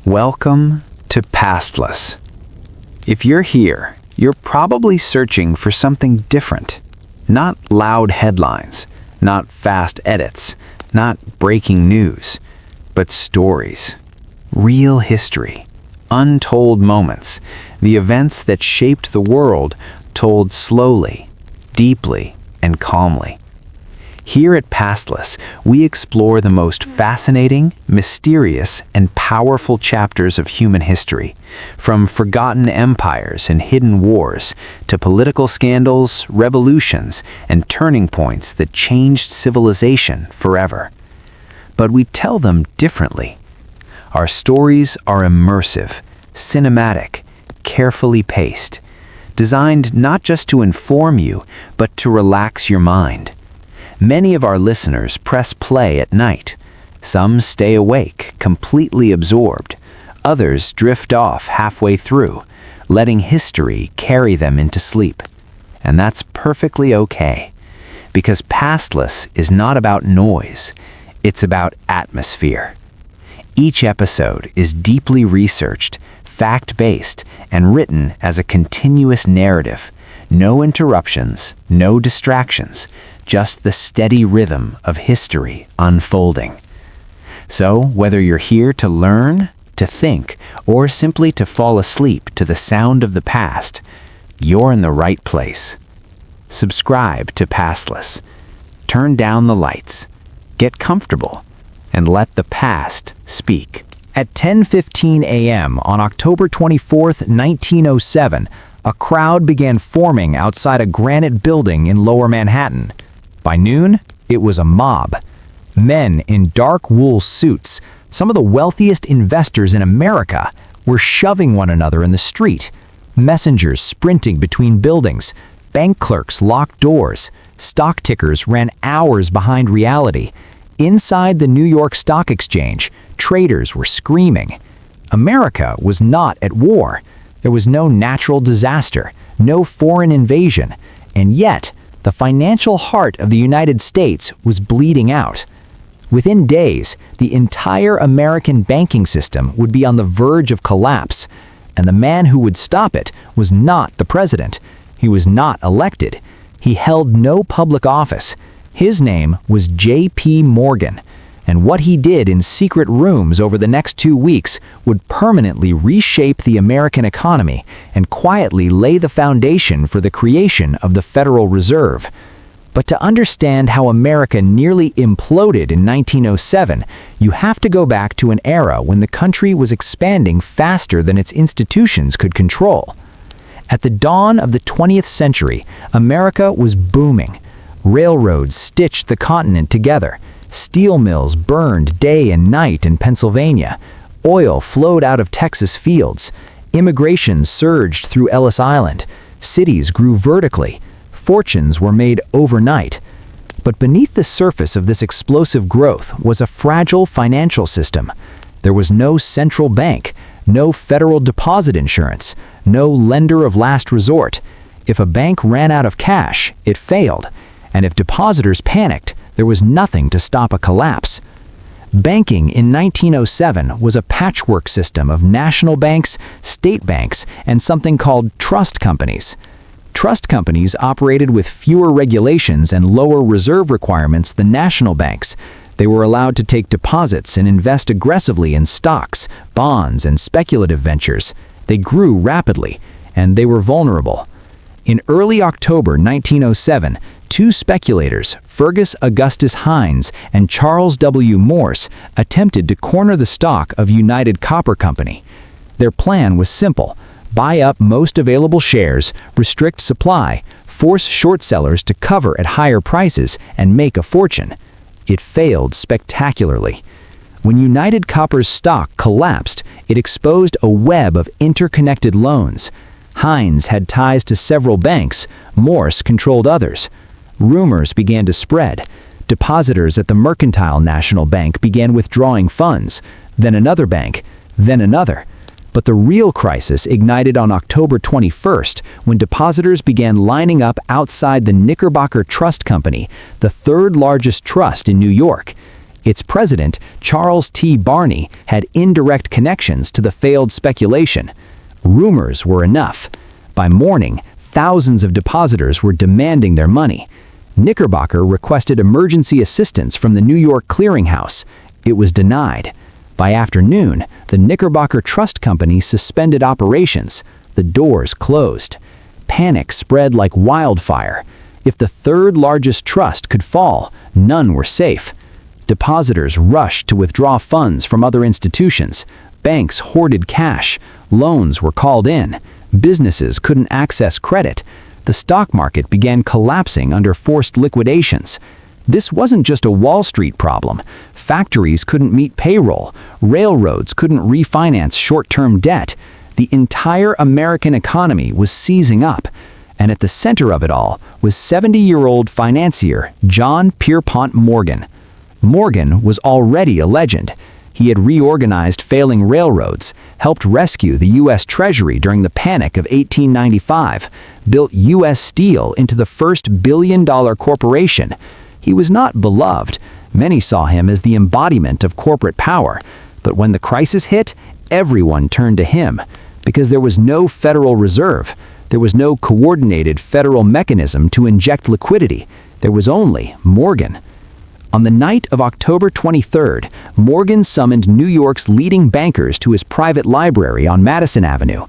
Welcome to Pastless. If you're here, you're probably searching for something different. Not loud headlines, not fast edits, not breaking news, but stories. Real history. Untold moments. The events that shaped the world told slowly, deeply, and calmly. Here at Pastless, we explore the most fascinating, mysterious, and powerful chapters of human history, from forgotten empires and hidden wars to political scandals, revolutions, and turning points that changed civilization forever. But we tell them differently. Our stories are immersive, cinematic, carefully paced, designed not just to inform you, but to relax your mind. Many of our listeners press play at night. Some stay awake, completely absorbed. Others drift off halfway through, letting history carry them into sleep. And that's perfectly okay, because Pastless is not about noise, it's about atmosphere. Each episode is deeply researched, fact-based, and written as a continuous narrative. No interruptions, no distractions, just the steady rhythm of history unfolding. So, whether you're here to learn, to think, or simply to fall asleep to the sound of the past, you're in the right place. Subscribe to Pastless. Turn down the lights. Get comfortable. And let the past speak. At 10:15 a.m. on October 24th, 1907, a crowd began forming outside a granite building in Lower Manhattan. By noon, it was a mob. Men in dark wool suits, some of the wealthiest investors in America, were shoving one another in the street. Messengers sprinting between buildings. Bank clerks locked doors. Stock tickers ran hours behind reality. Inside the New York Stock Exchange, traders were screaming. America was not at war. There was no natural disaster, no foreign invasion, and yet the financial heart of the United States was bleeding out. Within days, the entire American banking system would be on the verge of collapse, and the man who would stop it was not the president. He was not elected. He held no public office. His name was J.P. Morgan, and what he did in secret rooms over the next 2 weeks would permanently reshape the American economy and quietly lay the foundation for the creation of the Federal Reserve. But to understand how America nearly imploded in 1907, you have to go back to an era when the country was expanding faster than its institutions could control. At the dawn of the 20th century, America was booming. Railroads stitched the continent together. Steel mills burned day and night in Pennsylvania. Oil flowed out of Texas fields. Immigration surged through Ellis Island. Cities grew vertically. Fortunes were made overnight. But beneath the surface of this explosive growth was a fragile financial system. There was no central bank, no federal deposit insurance, no lender of last resort. If a bank ran out of cash, it failed. And if depositors panicked, there was nothing to stop a collapse. Banking in 1907 was a patchwork system of national banks, state banks, and something called trust companies. Trust companies operated with fewer regulations and lower reserve requirements than national banks. They were allowed to take deposits and invest aggressively in stocks, bonds, and speculative ventures. They grew rapidly, and they were vulnerable. In early October 1907, two speculators, Fergus Augustus Hines and Charles W. Morse, attempted to corner the stock of United Copper Company. Their plan was simple: buy up most available shares, restrict supply, force short sellers to cover at higher prices, and make a fortune. It failed spectacularly. When United Copper's stock collapsed, it exposed a web of interconnected loans. Hines had ties to several banks. Morse controlled others. Rumors began to spread. Depositors at the Mercantile National Bank began withdrawing funds, then another bank, then another. But the real crisis ignited on October 21st when depositors began lining up outside the Knickerbocker Trust Company, the third largest trust in New York. Its president, Charles T. Barney, had indirect connections to the failed speculation. Rumors were enough. By morning, thousands of depositors were demanding their money. Knickerbocker requested emergency assistance from the New York clearinghouse. It was denied. By afternoon, the Knickerbocker Trust Company suspended operations. The doors closed. Panic spread like wildfire. If the third largest trust could fall, none were safe. Depositors rushed to withdraw funds from other institutions. Banks hoarded cash. Loans were called in. Businesses couldn't access credit. The stock market began collapsing under forced liquidations. This wasn't just a Wall Street problem. Factories couldn't meet payroll. Railroads couldn't refinance short-term debt. The entire American economy was seizing up. And at the center of it all was 70-year-old financier John Pierpont Morgan. Morgan was already a legend. He had reorganized failing railroads, helped rescue the U.S. Treasury during the Panic of 1895, built U.S. Steel into the first billion-dollar corporation. He was not beloved. Many saw him as the embodiment of corporate power. But when the crisis hit, everyone turned to him. Because there was no Federal Reserve. There was no coordinated federal mechanism to inject liquidity. There was only Morgan. On the night of October 23rd, Morgan summoned New York's leading bankers to his private library on Madison Avenue.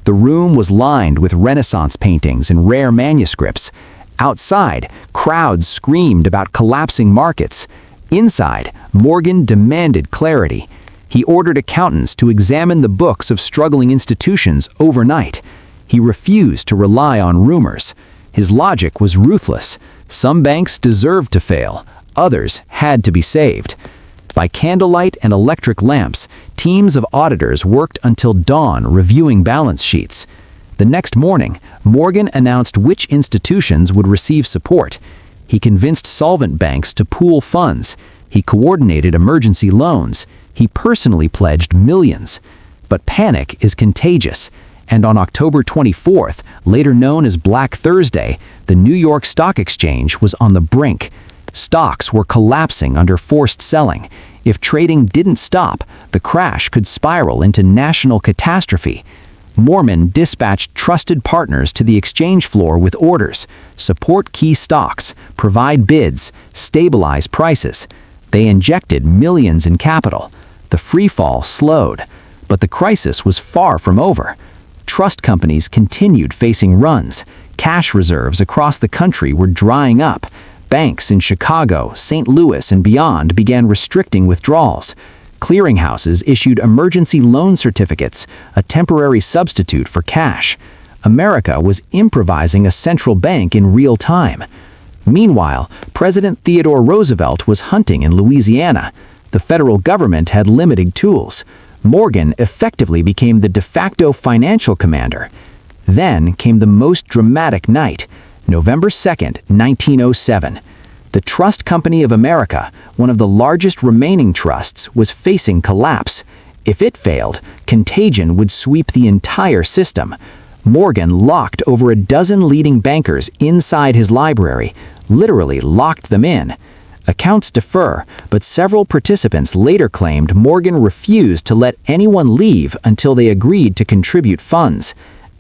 The room was lined with Renaissance paintings and rare manuscripts. Outside, crowds screamed about collapsing markets. Inside, Morgan demanded clarity. He ordered accountants to examine the books of struggling institutions overnight. He refused to rely on rumors. His logic was ruthless. Some banks deserved to fail. Others had to be saved. By candlelight and electric lamps, teams of auditors worked until dawn reviewing balance sheets. The next morning, Morgan announced which institutions would receive support. He convinced solvent banks to pool funds. He coordinated emergency loans. He personally pledged millions. But panic is contagious. And on October 24th, later known as Black Thursday, the New York Stock Exchange was on the brink. Stocks were collapsing under forced selling. If trading didn't stop, the crash could spiral into national catastrophe. Morgan dispatched trusted partners to the exchange floor with orders: support key stocks, provide bids, stabilize prices. They injected millions in capital. The free fall slowed, but the crisis was far from over. Trust companies continued facing runs. Cash reserves across the country were drying up. Banks in Chicago, St. Louis, and beyond began restricting withdrawals. Clearinghouses issued emergency loan certificates, a temporary substitute for cash. America was improvising a central bank in real time. Meanwhile, President Theodore Roosevelt was hunting in Louisiana. The federal government had limited tools. Morgan effectively became the de facto financial commander. Then came the most dramatic night, November 2nd, 1907. The Trust Company of America, one of the largest remaining trusts, was facing collapse. If it failed, contagion would sweep the entire system. Morgan locked over a dozen leading bankers inside his library, literally locked them in. Accounts differ, but several participants later claimed Morgan refused to let anyone leave until they agreed to contribute funds.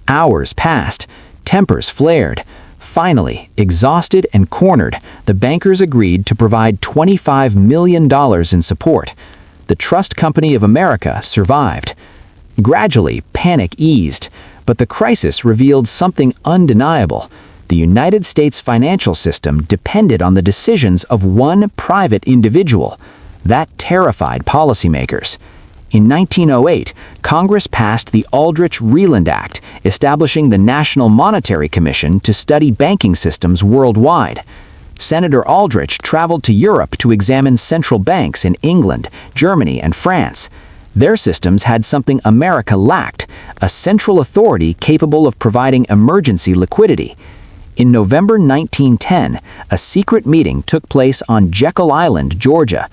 Hours passed. Tempers flared. Finally, exhausted and cornered, the bankers agreed to provide $25 million in support. The Trust Company of America survived. Gradually, panic eased, but the crisis revealed something undeniable. The United States financial system depended on the decisions of one private individual. That terrified policymakers. In 1908, Congress passed the Aldrich-Vreeland Act, establishing the National Monetary Commission to study banking systems worldwide. Senator Aldrich traveled to Europe to examine central banks in England, Germany, and France. Their systems had something America lacked: a central authority capable of providing emergency liquidity. In November 1910, a secret meeting took place on Jekyll Island, Georgia.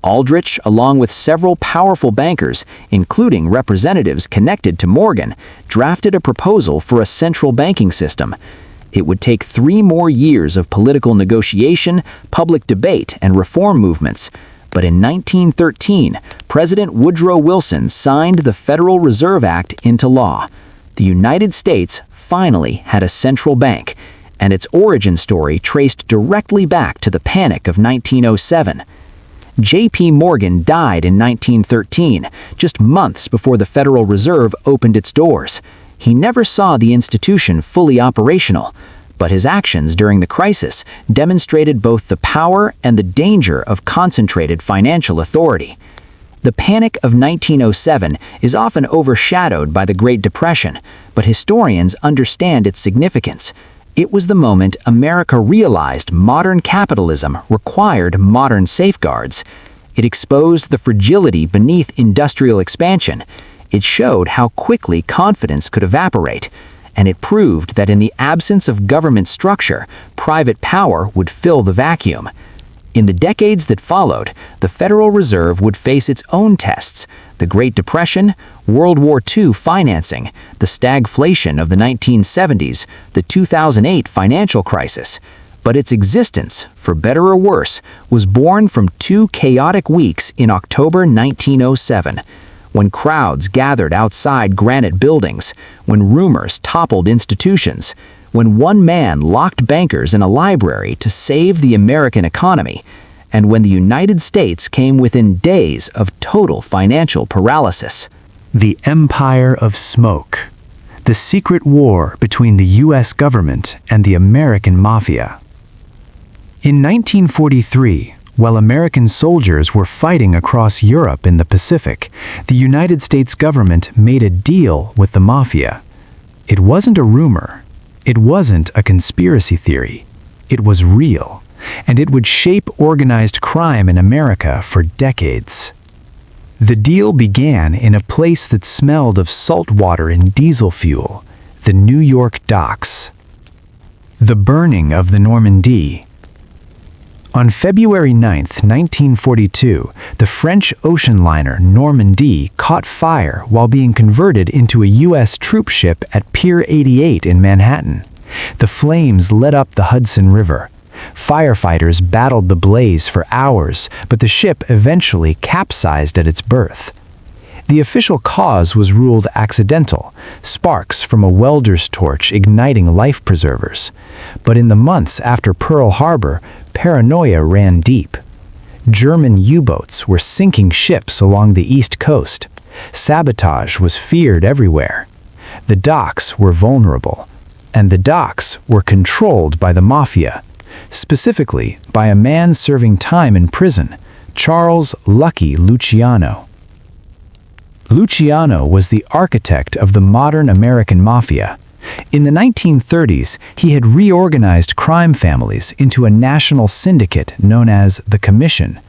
Aldrich, along with several powerful bankers, including representatives connected to Morgan, drafted a proposal for a central banking system. It would take 3 more years of political negotiation, public debate, and reform movements. But in 1913, President Woodrow Wilson signed the Federal Reserve Act into law. The United States finally had a central bank, and its origin story traced directly back to the Panic of 1907. J.P. Morgan died in 1913, just months before the Federal Reserve opened its doors. He never saw the institution fully operational, but his actions during the crisis demonstrated both the power and the danger of concentrated financial authority. The Panic of 1907 is often overshadowed by the Great Depression, but historians understand its significance. It was the moment America realized modern capitalism required modern safeguards. It exposed the fragility beneath industrial expansion. It showed how quickly confidence could evaporate, and it proved that in the absence of government structure, private power would fill the vacuum. In the decades that followed, the Federal Reserve would face its own tests: the Great Depression, World War II financing, the stagflation of the 1970s, the 2008 financial crisis. But its existence, for better or worse, was born from two chaotic weeks in October 1907, when crowds gathered outside granite buildings, when rumors toppled institutions, when one man locked bankers in a library to save the American economy, and when the United States came within days of total financial paralysis. The Empire of Smoke. The secret war between the U.S. government and the American mafia. In 1943, while American soldiers were fighting across Europe in the Pacific, the United States government made a deal with the mafia. It wasn't a rumor. It wasn't a conspiracy theory. It was real, and it would shape organized crime in America for decades. The deal began in a place that smelled of salt water and diesel fuel, the New York docks. The burning of the Normandie. On February 9, 1942, the French ocean liner Normandie caught fire while being converted into a U.S. troop ship at Pier 88 in Manhattan. The flames lit up the Hudson River. Firefighters battled the blaze for hours, but the ship eventually capsized at its berth. The official cause was ruled accidental, sparks from a welder's torch igniting life preservers. But in the months after Pearl Harbor, paranoia ran deep. German U-boats were sinking ships along the East Coast. Sabotage was feared everywhere. The docks were vulnerable, and the docks were controlled by the mafia, specifically by a man serving time in prison, Charles "Lucky" Luciano. Luciano was the architect of the modern American mafia. In the 1930s, he had reorganized crime families into a national syndicate known as the Commission.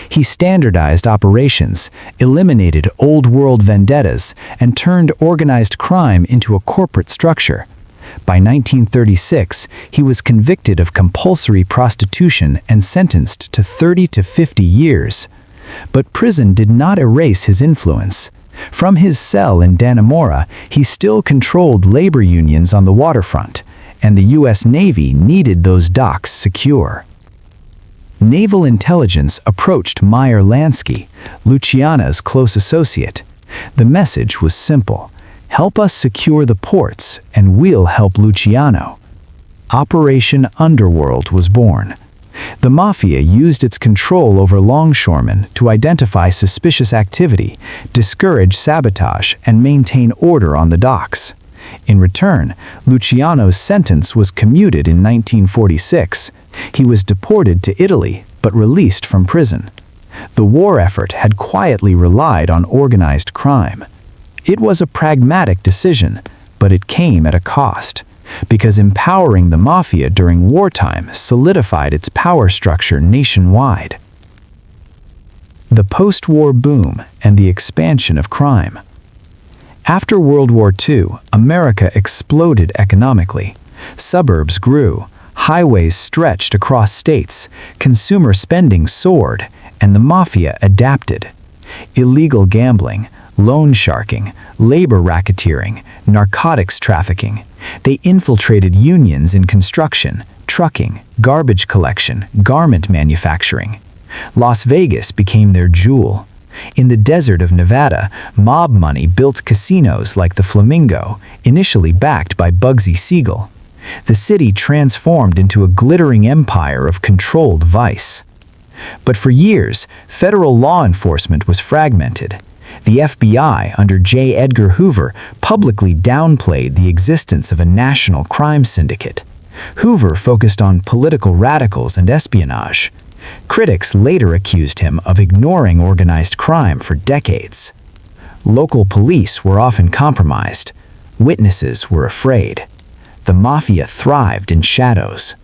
He standardized operations, eliminated old-world vendettas, and turned organized crime into a corporate structure. By 1936, he was convicted of compulsory prostitution and sentenced to 30 to 50 years. But prison did not erase his influence. From his cell in Dannemora, he still controlled labor unions on the waterfront, and the U.S. Navy needed those docks secure. Naval intelligence approached Meyer Lansky, Luciano's close associate. The message was simple: help us secure the ports, and we'll help Luciano. Operation Underworld was born. The mafia used its control over longshoremen to identify suspicious activity, discourage sabotage, and maintain order on the docks. In return, Luciano's sentence was commuted in 1946. He was deported to Italy, but released from prison. The war effort had quietly relied on organized crime. It was a pragmatic decision, but it came at a cost, because empowering the mafia during wartime solidified its power structure nationwide. The post-war boom and the expansion of crime. After World War II, America exploded economically. Suburbs grew, highways stretched across states, consumer spending soared, and the mafia adapted. Illegal gambling, loan sharking, labor racketeering, narcotics trafficking. They infiltrated unions in construction, trucking, garbage collection, garment manufacturing. Las Vegas became their jewel. In the desert of Nevada, mob money built casinos like the Flamingo, initially backed by Bugsy Siegel. The city transformed into a glittering empire of controlled vice. But for years, federal law enforcement was fragmented. The FBI, under J. Edgar Hoover, publicly downplayed the existence of a national crime syndicate. Hoover focused on political radicals and espionage. Critics later accused him of ignoring organized crime for decades. Local police were often compromised. Witnesses were afraid. The mafia thrived in shadows.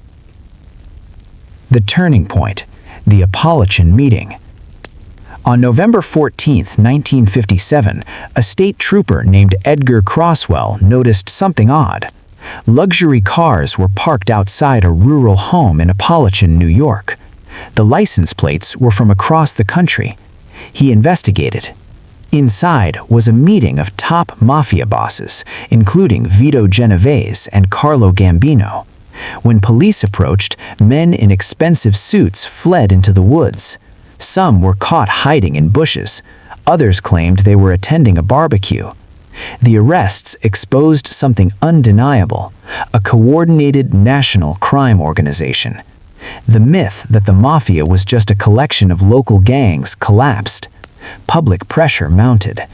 The turning point, the Appalachian meeting. On November 14, 1957, a state trooper named Edgar Croswell noticed something odd. Luxury cars were parked outside a rural home in Appalachian, New York. The license plates were from across the country. He investigated. Inside was a meeting of top mafia bosses, including Vito Genovese and Carlo Gambino. When police approached, men in expensive suits fled into the woods. Some were caught hiding in bushes. Others claimed they were attending a barbecue. The arrests exposed something undeniable: a coordinated national crime organization. The myth that the mafia was just a collection of local gangs collapsed. Public pressure mounted.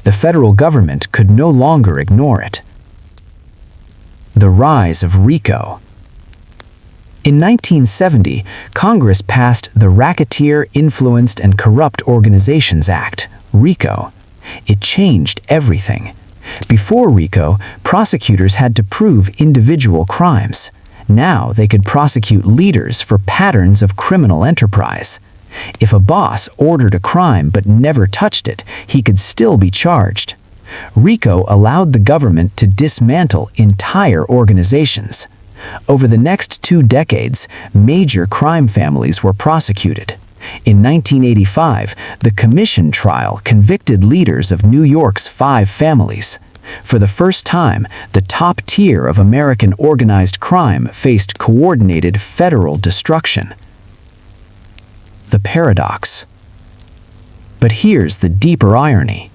The federal government could no longer ignore it. The rise of RICO. In 1970, Congress passed the Racketeer Influenced and Corrupt Organizations Act, RICO. It changed everything. Before RICO, prosecutors had to prove individual crimes. Now they could prosecute leaders for patterns of criminal enterprise. If a boss ordered a crime but never touched it, he could still be charged. RICO allowed the government to dismantle entire organizations. Over the next 2 decades, major crime families were prosecuted. In 1985, the Commission trial convicted leaders of New York's 5 families. For the first time, the top tier of American organized crime faced coordinated federal destruction. The paradox. But here's the deeper irony.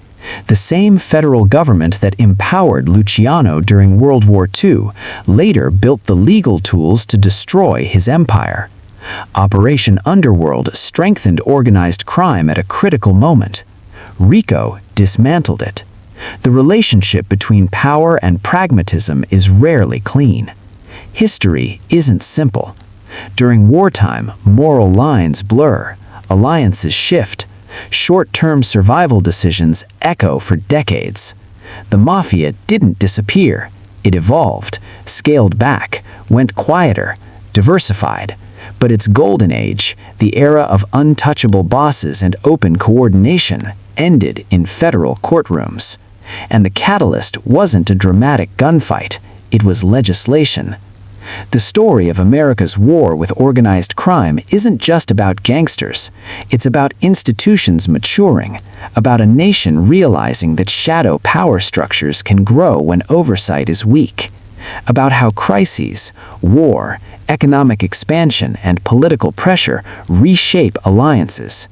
The same federal government that empowered Luciano during World War II later built the legal tools to destroy his empire. Operation Underworld strengthened organized crime at a critical moment. RICO dismantled it. The relationship between power and pragmatism is rarely clean. History isn't simple. During wartime, moral lines blur, alliances shift, short-term survival decisions echo for decades. The mafia didn't disappear. It evolved, scaled back, went quieter, diversified. But its golden age, the era of untouchable bosses and open coordination, ended in federal courtrooms. And the catalyst wasn't a dramatic gunfight, it was legislation. The story of America's war with organized crime isn't just about gangsters. It's about institutions maturing, about a nation realizing that shadow power structures can grow when oversight is weak, about how crises, war, economic expansion, and political pressure reshape alliances.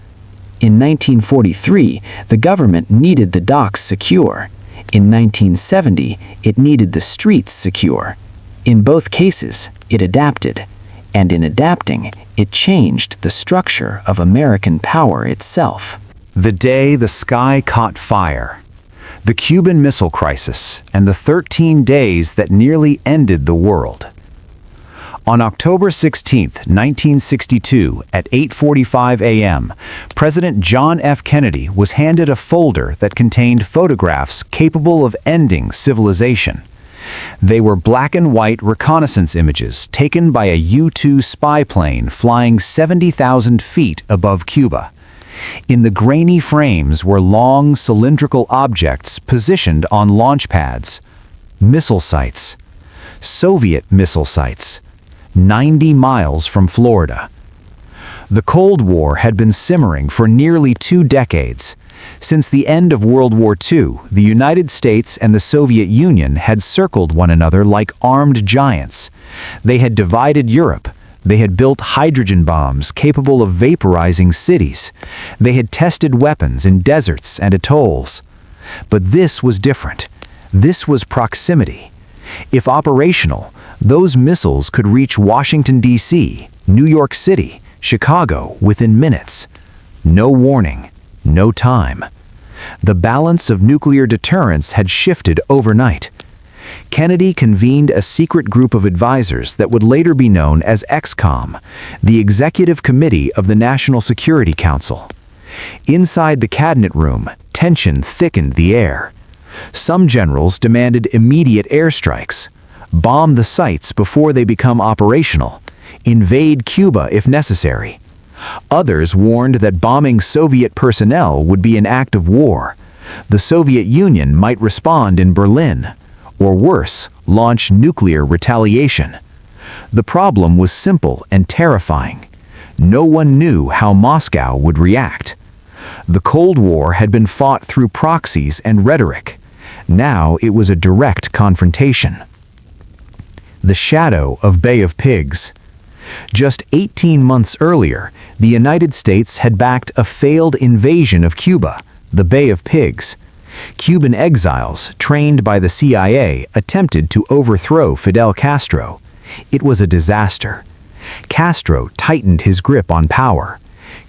In 1943, the government needed the docks secure. In 1970, it needed the streets secure. In both cases, it adapted, and in adapting, it changed the structure of American power itself. The day the sky caught fire. The Cuban Missile Crisis and the 13 days that nearly ended the world. On October 16, 1962, at 8:45 a.m., President John F. Kennedy was handed a folder that contained photographs capable of ending civilization. They were black and white reconnaissance images taken by a U-2 spy plane flying 70,000 feet above Cuba. In the grainy frames were long cylindrical objects positioned on launch pads. Missile sites. Soviet missile sites. 90 miles from Florida. The Cold War had been simmering for nearly 2 decades. Since the end of World War II, the United States and the Soviet Union had circled one another like armed giants. They had divided Europe, They had built hydrogen bombs capable of vaporizing cities. They had tested weapons in deserts and atolls. But this was different. This was proximity. If operational, those missiles could reach Washington, D.C., New York City, Chicago within minutes. No warning, no time. The balance of nuclear deterrence had shifted overnight. Kennedy convened a secret group of advisors that would later be known as ExComm, the Executive Committee of the National Security Council. Inside the cabinet room, tension thickened the air. Some generals demanded immediate airstrikes, bomb the sites before they become operational, invade Cuba if necessary. Others warned that bombing Soviet personnel would be an act of war. The Soviet Union might respond in Berlin, or worse, launch nuclear retaliation. The problem was simple and terrifying. No one knew how Moscow would react. The Cold War had been fought through proxies and rhetoric. Now it was a direct confrontation. The shadow of Bay of Pigs. Just 18 months earlier, the United States had backed a failed invasion of Cuba, the Bay of Pigs. Cuban exiles, trained by the CIA, attempted to overthrow Fidel Castro. It was a disaster. Castro tightened his grip on power.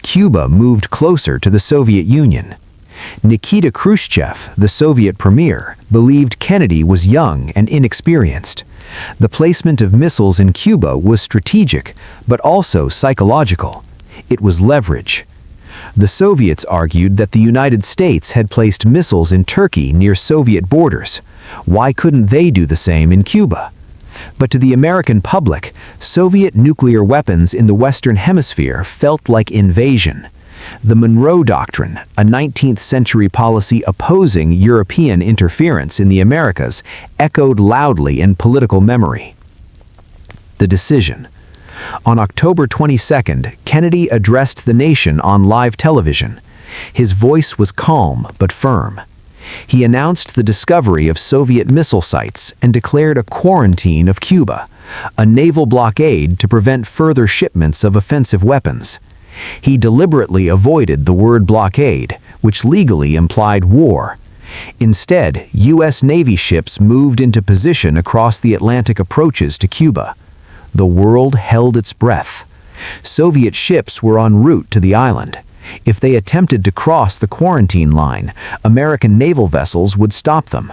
Cuba moved closer to the Soviet Union. Nikita Khrushchev, the Soviet premier, believed Kennedy was young and inexperienced. The placement of missiles in Cuba was strategic, but also psychological. It was leverage. The Soviets argued that the United States had placed missiles in Turkey near Soviet borders. Why couldn't they do the same in Cuba? But to the American public, Soviet nuclear weapons in the Western Hemisphere felt like invasion. The Monroe Doctrine, a 19th century policy opposing European interference in the Americas, echoed loudly in political memory. The decision. On October 22nd, Kennedy addressed the nation on live television. His voice was calm but firm. He announced the discovery of Soviet missile sites and declared a quarantine of Cuba, a naval blockade to prevent further shipments of offensive weapons. He deliberately avoided the word blockade, which legally implied war. Instead, U.S. Navy ships moved into position across the Atlantic approaches to Cuba. The world held its breath. Soviet ships were en route to the island. If they attempted to cross the quarantine line, American naval vessels would stop them.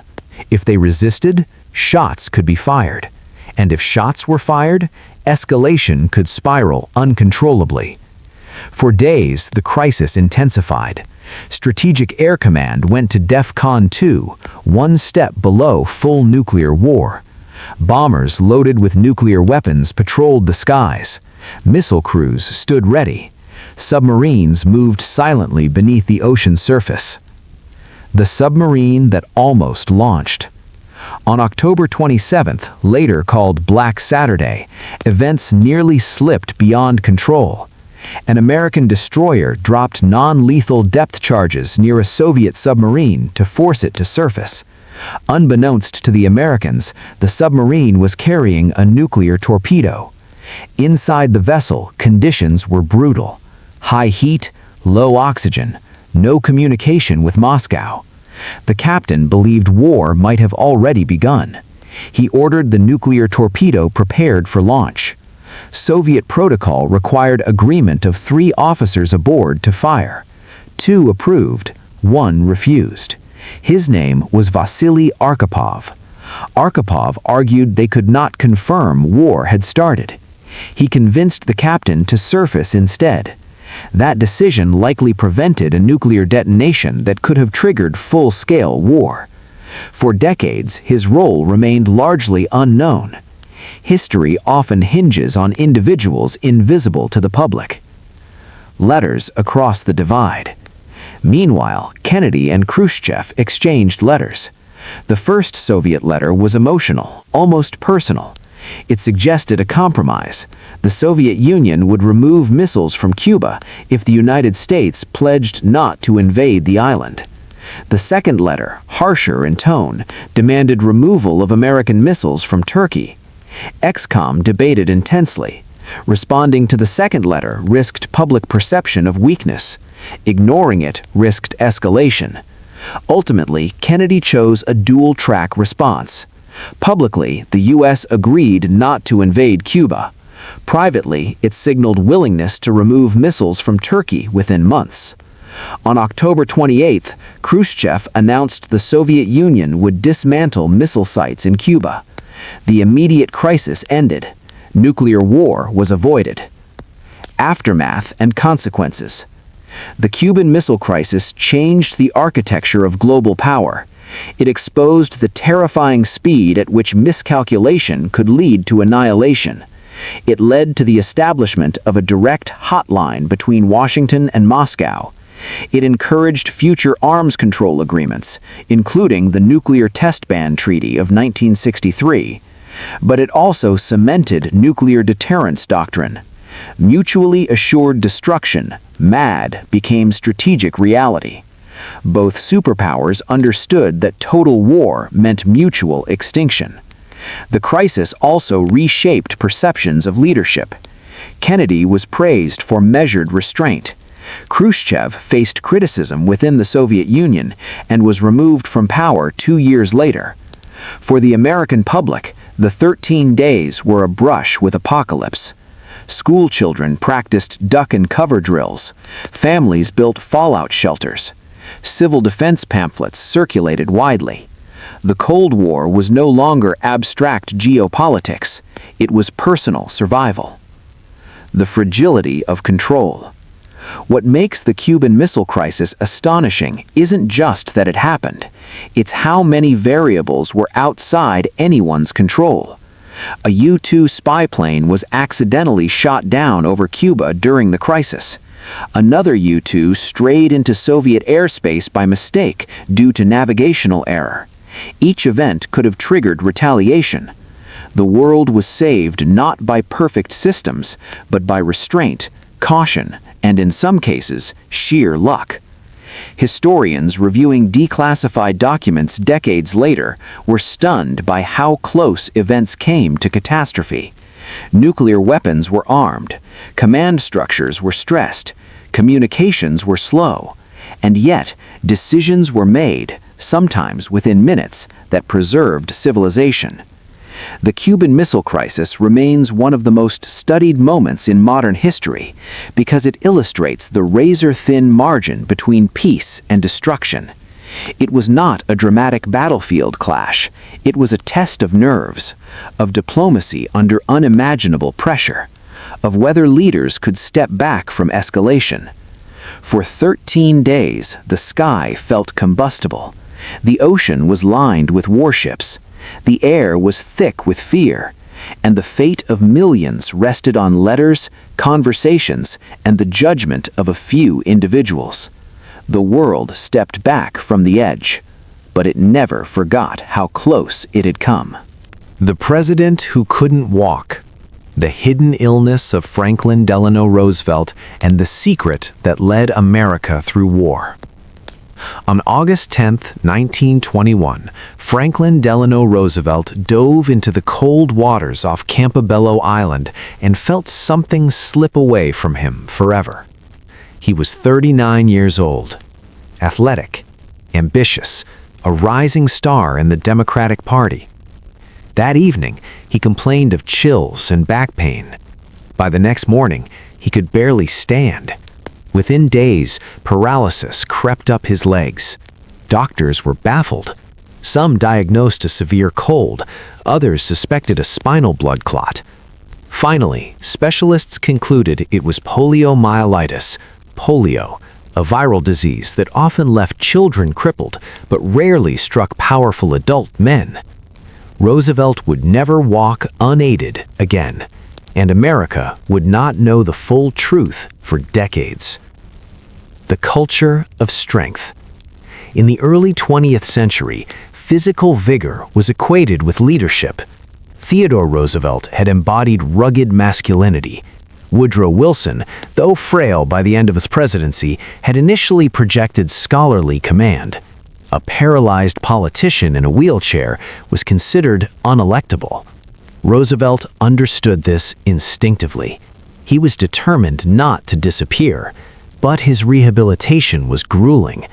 If they resisted, shots could be fired. And if shots were fired, escalation could spiral uncontrollably. For days, the crisis intensified. Strategic Air Command went to DEFCON 2, one step below full nuclear war. Bombers loaded with nuclear weapons patrolled the skies. Missile crews stood ready. Submarines moved silently beneath the ocean surface. The submarine that almost launched. On October 27th, later called Black Saturday, events nearly slipped beyond control. An American destroyer dropped non-lethal depth charges near a Soviet submarine to force it to surface. Unbeknownst to the Americans, the submarine was carrying a nuclear torpedo. Inside the vessel, conditions were brutal. High heat, low oxygen, no communication with Moscow. The captain believed war might have already begun. He ordered the nuclear torpedo prepared for launch. Soviet protocol required agreement of 3 officers aboard to fire. 2 approved, 1 refused. His name was Vasily Arkhipov. Arkhipov argued they could not confirm war had started. He convinced the captain to surface instead. That decision likely prevented a nuclear detonation that could have triggered full-scale war. For decades, his role remained largely unknown. History often hinges on individuals invisible to the public. Letters across the divide. Meanwhile, Kennedy and Khrushchev exchanged letters. The first Soviet letter was emotional, almost personal. It suggested a compromise. The Soviet Union would remove missiles from Cuba if the United States pledged not to invade the island. The second letter, harsher in tone, demanded removal of American missiles from Turkey. ExComm debated intensely. Responding to the second letter risked public perception of weakness. Ignoring it risked escalation. Ultimately, Kennedy chose a dual-track response. Publicly, the U.S. agreed not to invade Cuba. Privately, it signaled willingness to remove missiles from Turkey within months. On October 28th, Khrushchev announced the Soviet Union would dismantle missile sites in Cuba. The immediate crisis ended. Nuclear war was avoided. Aftermath and consequences. The Cuban Missile Crisis changed the architecture of global power. It exposed the terrifying speed at which miscalculation could lead to annihilation. It led to the establishment of a direct hotline between Washington and Moscow. It encouraged future arms control agreements, including the Nuclear Test Ban Treaty of 1963. But it also cemented nuclear deterrence doctrine. Mutually assured destruction, MAD, became strategic reality. Both superpowers understood that total war meant mutual extinction. The crisis also reshaped perceptions of leadership. Kennedy was praised for measured restraint. Khrushchev faced criticism within the Soviet Union and was removed from power 2 years later. For the American public, the 13 days were a brush with apocalypse. School children practiced duck and cover drills. Families built fallout shelters. Civil defense pamphlets circulated widely. The Cold War was no longer abstract geopolitics. It was personal survival. The fragility of control. What makes the Cuban Missile Crisis astonishing isn't just that it happened. It's how many variables were outside anyone's control. A U-2 spy plane was accidentally shot down over Cuba during the crisis. Another U-2 strayed into Soviet airspace by mistake due to navigational error. Each event could have triggered retaliation. The world was saved not by perfect systems, but by restraint, caution, and in some cases, sheer luck. Historians reviewing declassified documents decades later were stunned by how close events came to catastrophe. Nuclear weapons were armed, command structures were stressed, communications were slow, and yet decisions were made, sometimes within minutes, that preserved civilization. The Cuban Missile Crisis remains one of the most studied moments in modern history because it illustrates the razor-thin margin between peace and destruction. It was not a dramatic battlefield clash. It was a test of nerves, of diplomacy under unimaginable pressure, of whether leaders could step back from escalation. For 13 days, the sky felt combustible. The ocean was lined with warships. The air was thick with fear, and the fate of millions rested on letters, conversations, and the judgment of a few individuals. The world stepped back from the edge, but it never forgot how close it had come. The president who couldn't walk. The hidden illness of Franklin Delano Roosevelt and the secret that led America through war. On August 10, 1921, Franklin Delano Roosevelt dove into the cold waters off Campobello Island and felt something slip away from him forever. He was 39 years old, athletic, ambitious, a rising star in the Democratic Party. That evening, he complained of chills and back pain. By the next morning, he could barely stand. Within days, paralysis crept up his legs. Doctors were baffled. Some diagnosed a severe cold, others suspected a spinal blood clot. Finally, specialists concluded it was poliomyelitis, polio, a viral disease that often left children crippled but rarely struck powerful adult men. Roosevelt would never walk unaided again, and America would not know the full truth for decades. The culture of strength. In the early 20th century, physical vigor was equated with leadership. Theodore Roosevelt had embodied rugged masculinity. Woodrow Wilson, though frail by the end of his presidency, had initially projected scholarly command. A paralyzed politician in a wheelchair was considered unelectable. Roosevelt understood this instinctively. He was determined not to disappear, but his rehabilitation was grueling.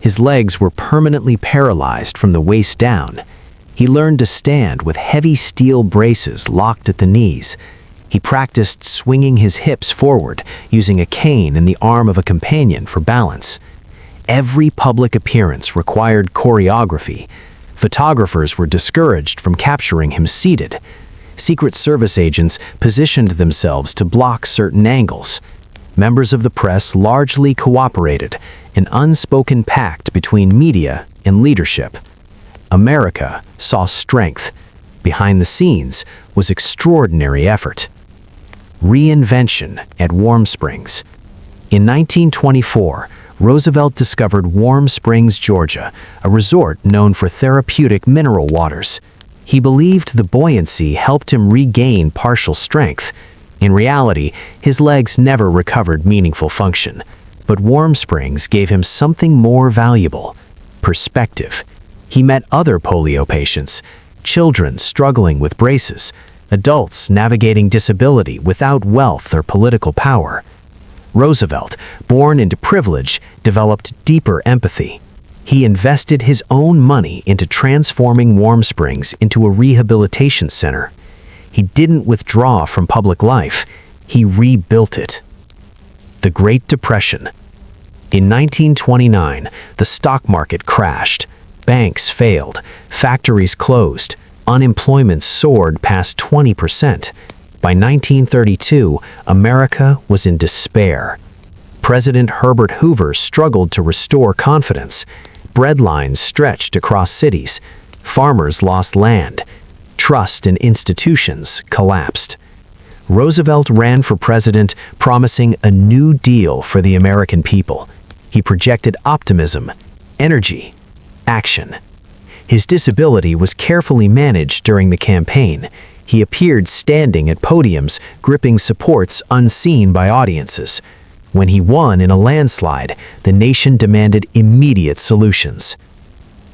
His legs were permanently paralyzed from the waist down. He learned to stand with heavy steel braces locked at the knees. He practiced swinging his hips forward, using a cane and the arm of a companion for balance. Every public appearance required choreography. Photographers were discouraged from capturing him seated. Secret Service agents positioned themselves to block certain angles. Members of the press largely cooperated, an unspoken pact between media and leadership. America saw strength. Behind the scenes was extraordinary effort. Reinvention at Warm Springs. In 1924, Roosevelt discovered Warm Springs, Georgia, a resort known for therapeutic mineral waters. He believed the buoyancy helped him regain partial strength. In reality, his legs never recovered meaningful function. But Warm Springs gave him something more valuable: perspective. He met other polio patients, children struggling with braces, adults navigating disability without wealth or political power. Roosevelt, born into privilege, developed deeper empathy. He invested his own money into transforming Warm Springs into a rehabilitation center. He didn't withdraw from public life, he rebuilt it. The Great Depression. In 1929, the stock market crashed. Banks failed, factories closed, unemployment soared past 20%. By 1932, America was in despair. President Herbert Hoover struggled to restore confidence. Bread lines stretched across cities. Farmers lost land. Trust in institutions collapsed. Roosevelt ran for president, promising a new deal for the American people. He projected optimism, energy, action. His disability was carefully managed during the campaign. He appeared standing at podiums, gripping supports unseen by audiences. When he won in a landslide, the nation demanded immediate solutions.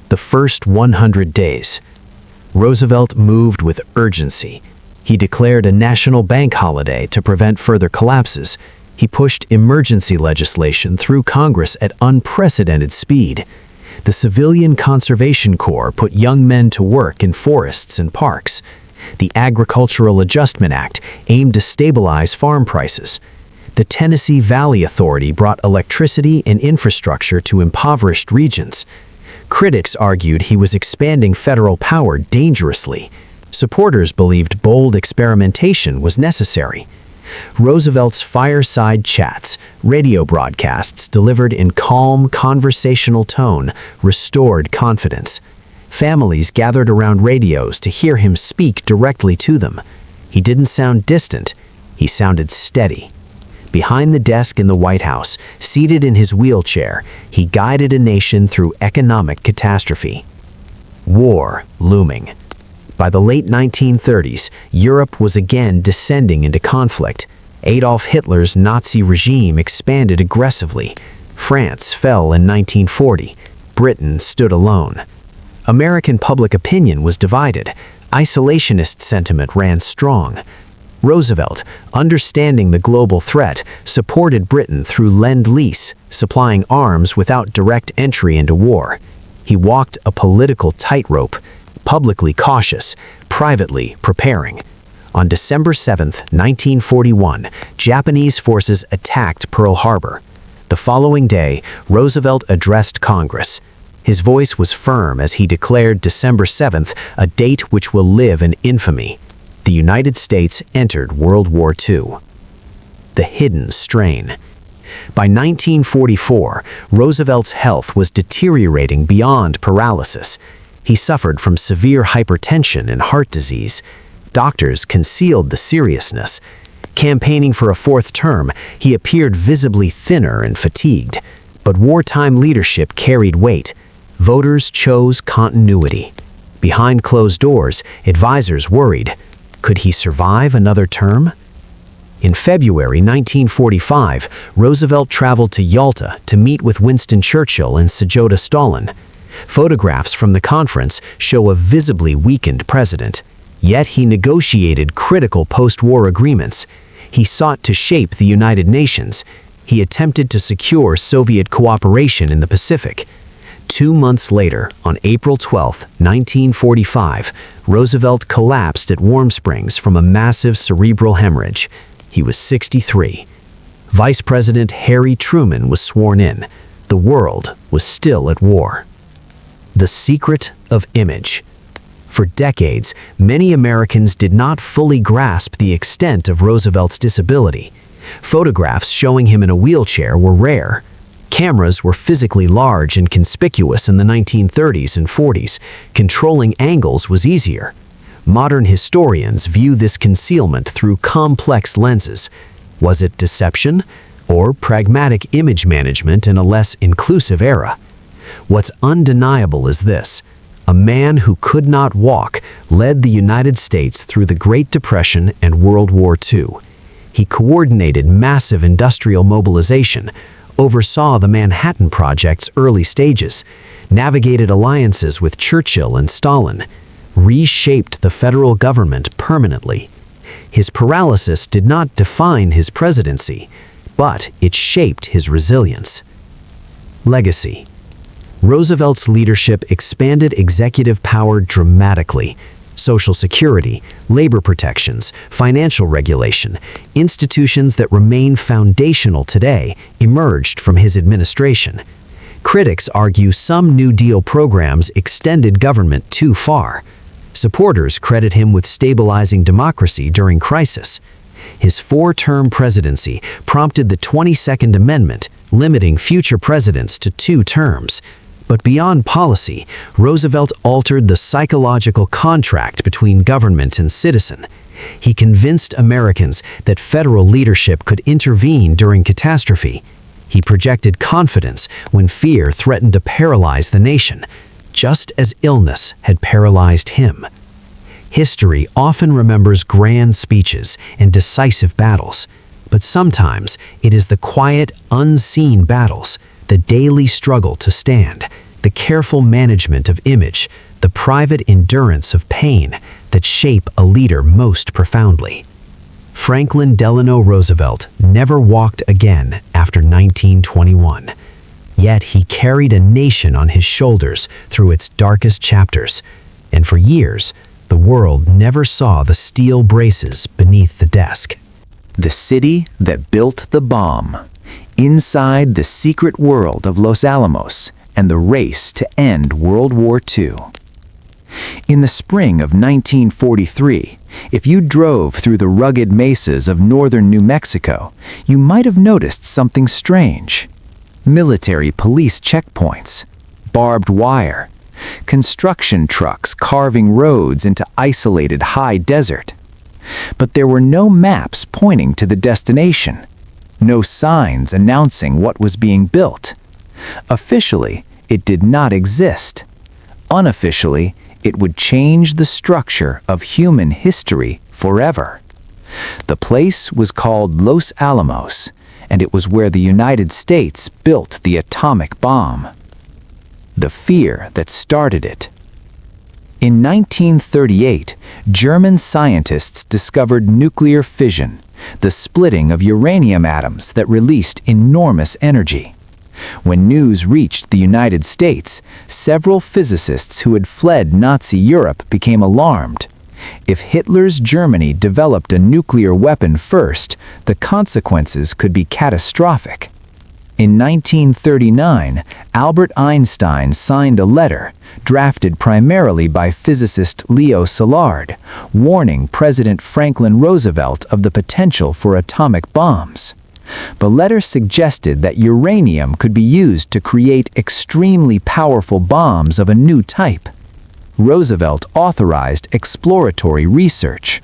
The first 100 days. Roosevelt moved with urgency. He declared a national bank holiday to prevent further collapses. He pushed emergency legislation through Congress at unprecedented speed. The Civilian Conservation Corps put young men to work in forests and parks. The Agricultural Adjustment Act aimed to stabilize farm prices. The Tennessee Valley Authority brought electricity and infrastructure to impoverished regions. Critics argued he was expanding federal power dangerously. Supporters believed bold experimentation was necessary. Roosevelt's fireside chats, radio broadcasts delivered in calm, conversational tone, restored confidence. Families gathered around radios to hear him speak directly to them. He didn't sound distant, he sounded steady. Behind the desk in the White House, seated in his wheelchair, he guided a nation through economic catastrophe. War looming. By the late 1930s, Europe was again descending into conflict. Adolf Hitler's Nazi regime expanded aggressively. France fell in 1940. Britain stood alone. American public opinion was divided. Isolationist sentiment ran strong. Roosevelt, understanding the global threat, supported Britain through Lend-Lease, supplying arms without direct entry into war. He walked a political tightrope, publicly cautious, privately preparing. On December 7, 1941, Japanese forces attacked Pearl Harbor. The following day, Roosevelt addressed Congress. His voice was firm as he declared December 7th a date which will live in infamy. The United States entered World War II. The hidden strain. By 1944, Roosevelt's health was deteriorating beyond paralysis. He suffered from severe hypertension and heart disease. Doctors concealed the seriousness. Campaigning for a fourth term, he appeared visibly thinner and fatigued. But wartime leadership carried weight. Voters chose continuity. Behind closed doors, advisors worried. Could he survive another term? In February 1945, Roosevelt traveled to Yalta to meet with Winston Churchill and Sajota Stalin. Photographs from the conference show a visibly weakened president. Yet he negotiated critical post-war agreements. He sought to shape the United Nations. He attempted to secure Soviet cooperation in the Pacific. 2 months later, on April 12, 1945, Roosevelt collapsed at Warm Springs from a massive cerebral hemorrhage. He was 63. Vice President Harry Truman was sworn in. The world was still at war. The secret of image. For decades, many Americans did not fully grasp the extent of Roosevelt's disability. Photographs showing him in a wheelchair were rare. Cameras were physically large and conspicuous in the 1930s and 40s. Controlling angles was easier. Modern historians view this concealment through complex lenses. Was it deception or pragmatic image management in a less inclusive era? What's undeniable is this: a man who could not walk led the United States through the Great Depression and World War II. He coordinated massive industrial mobilization, oversaw the Manhattan Project's early stages, navigated alliances with Churchill and Stalin, reshaped the federal government permanently. His paralysis did not define his presidency, but it shaped his resilience. Legacy. Roosevelt's leadership expanded executive power dramatically. Social security, labor protections, financial regulation, institutions that remain foundational today emerged from his administration. Critics argue some New Deal programs extended government too far. Supporters credit him with stabilizing democracy during crisis. His 4-term presidency prompted the 22nd Amendment, limiting future presidents to 2 terms. But beyond policy, Roosevelt altered the psychological contract between government and citizen. He convinced Americans that federal leadership could intervene during catastrophe. He projected confidence when fear threatened to paralyze the nation, just as illness had paralyzed him. History often remembers grand speeches and decisive battles, but sometimes it is the quiet, unseen battles, the daily struggle to stand, the careful management of image, the private endurance of pain that shape a leader most profoundly. Franklin Delano Roosevelt never walked again after 1921. Yet he carried a nation on his shoulders through its darkest chapters, and for years, the world never saw the steel braces beneath the desk. The city that built the bomb. Inside the secret world of Los Alamos and the race to end World War II. In the spring of 1943, if you drove through the rugged mesas of northern New Mexico, you might have noticed something strange. Military police checkpoints, barbed wire, construction trucks carving roads into isolated high desert. But there were no maps pointing to the destination, no signs announcing what was being built. Officially, it did not exist. Unofficially, it would change the structure of human history forever. The place was called Los Alamos, and it was where the United States built the atomic bomb. The fear that started it. In 1938, German scientists discovered nuclear fission, the splitting of uranium atoms that released enormous energy. When news reached the United States, several physicists who had fled Nazi Europe became alarmed. If Hitler's Germany developed a nuclear weapon first, the consequences could be catastrophic. In 1939, Albert Einstein signed a letter, drafted primarily by physicist Leo Szilard, warning President Franklin Roosevelt of the potential for atomic bombs. The letter suggested that uranium could be used to create extremely powerful bombs of a new type. Roosevelt authorized exploratory research.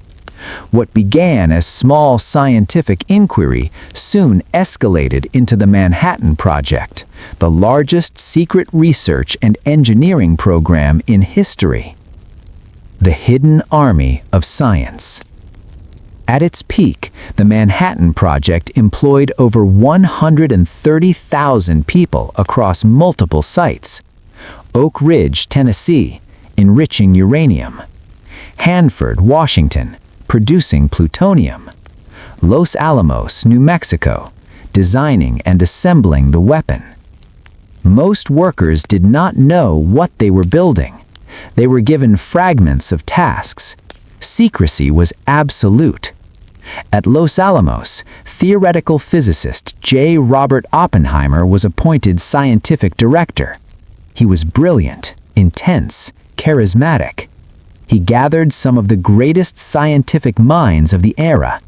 What began as small scientific inquiry soon escalated into the Manhattan Project, the largest secret research and engineering program in history. The hidden army of science. At its peak, the Manhattan Project employed over 130,000 people across multiple sites. Oak Ridge, Tennessee, enriching uranium. Hanford, Washington, producing plutonium. Los Alamos, New Mexico, designing and assembling the weapon. Most workers did not know what they were building. They were given fragments of tasks. Secrecy was absolute. At Los Alamos, theoretical physicist J. Robert Oppenheimer was appointed scientific director. He was brilliant, intense, charismatic. He gathered some of the greatest scientific minds of the era: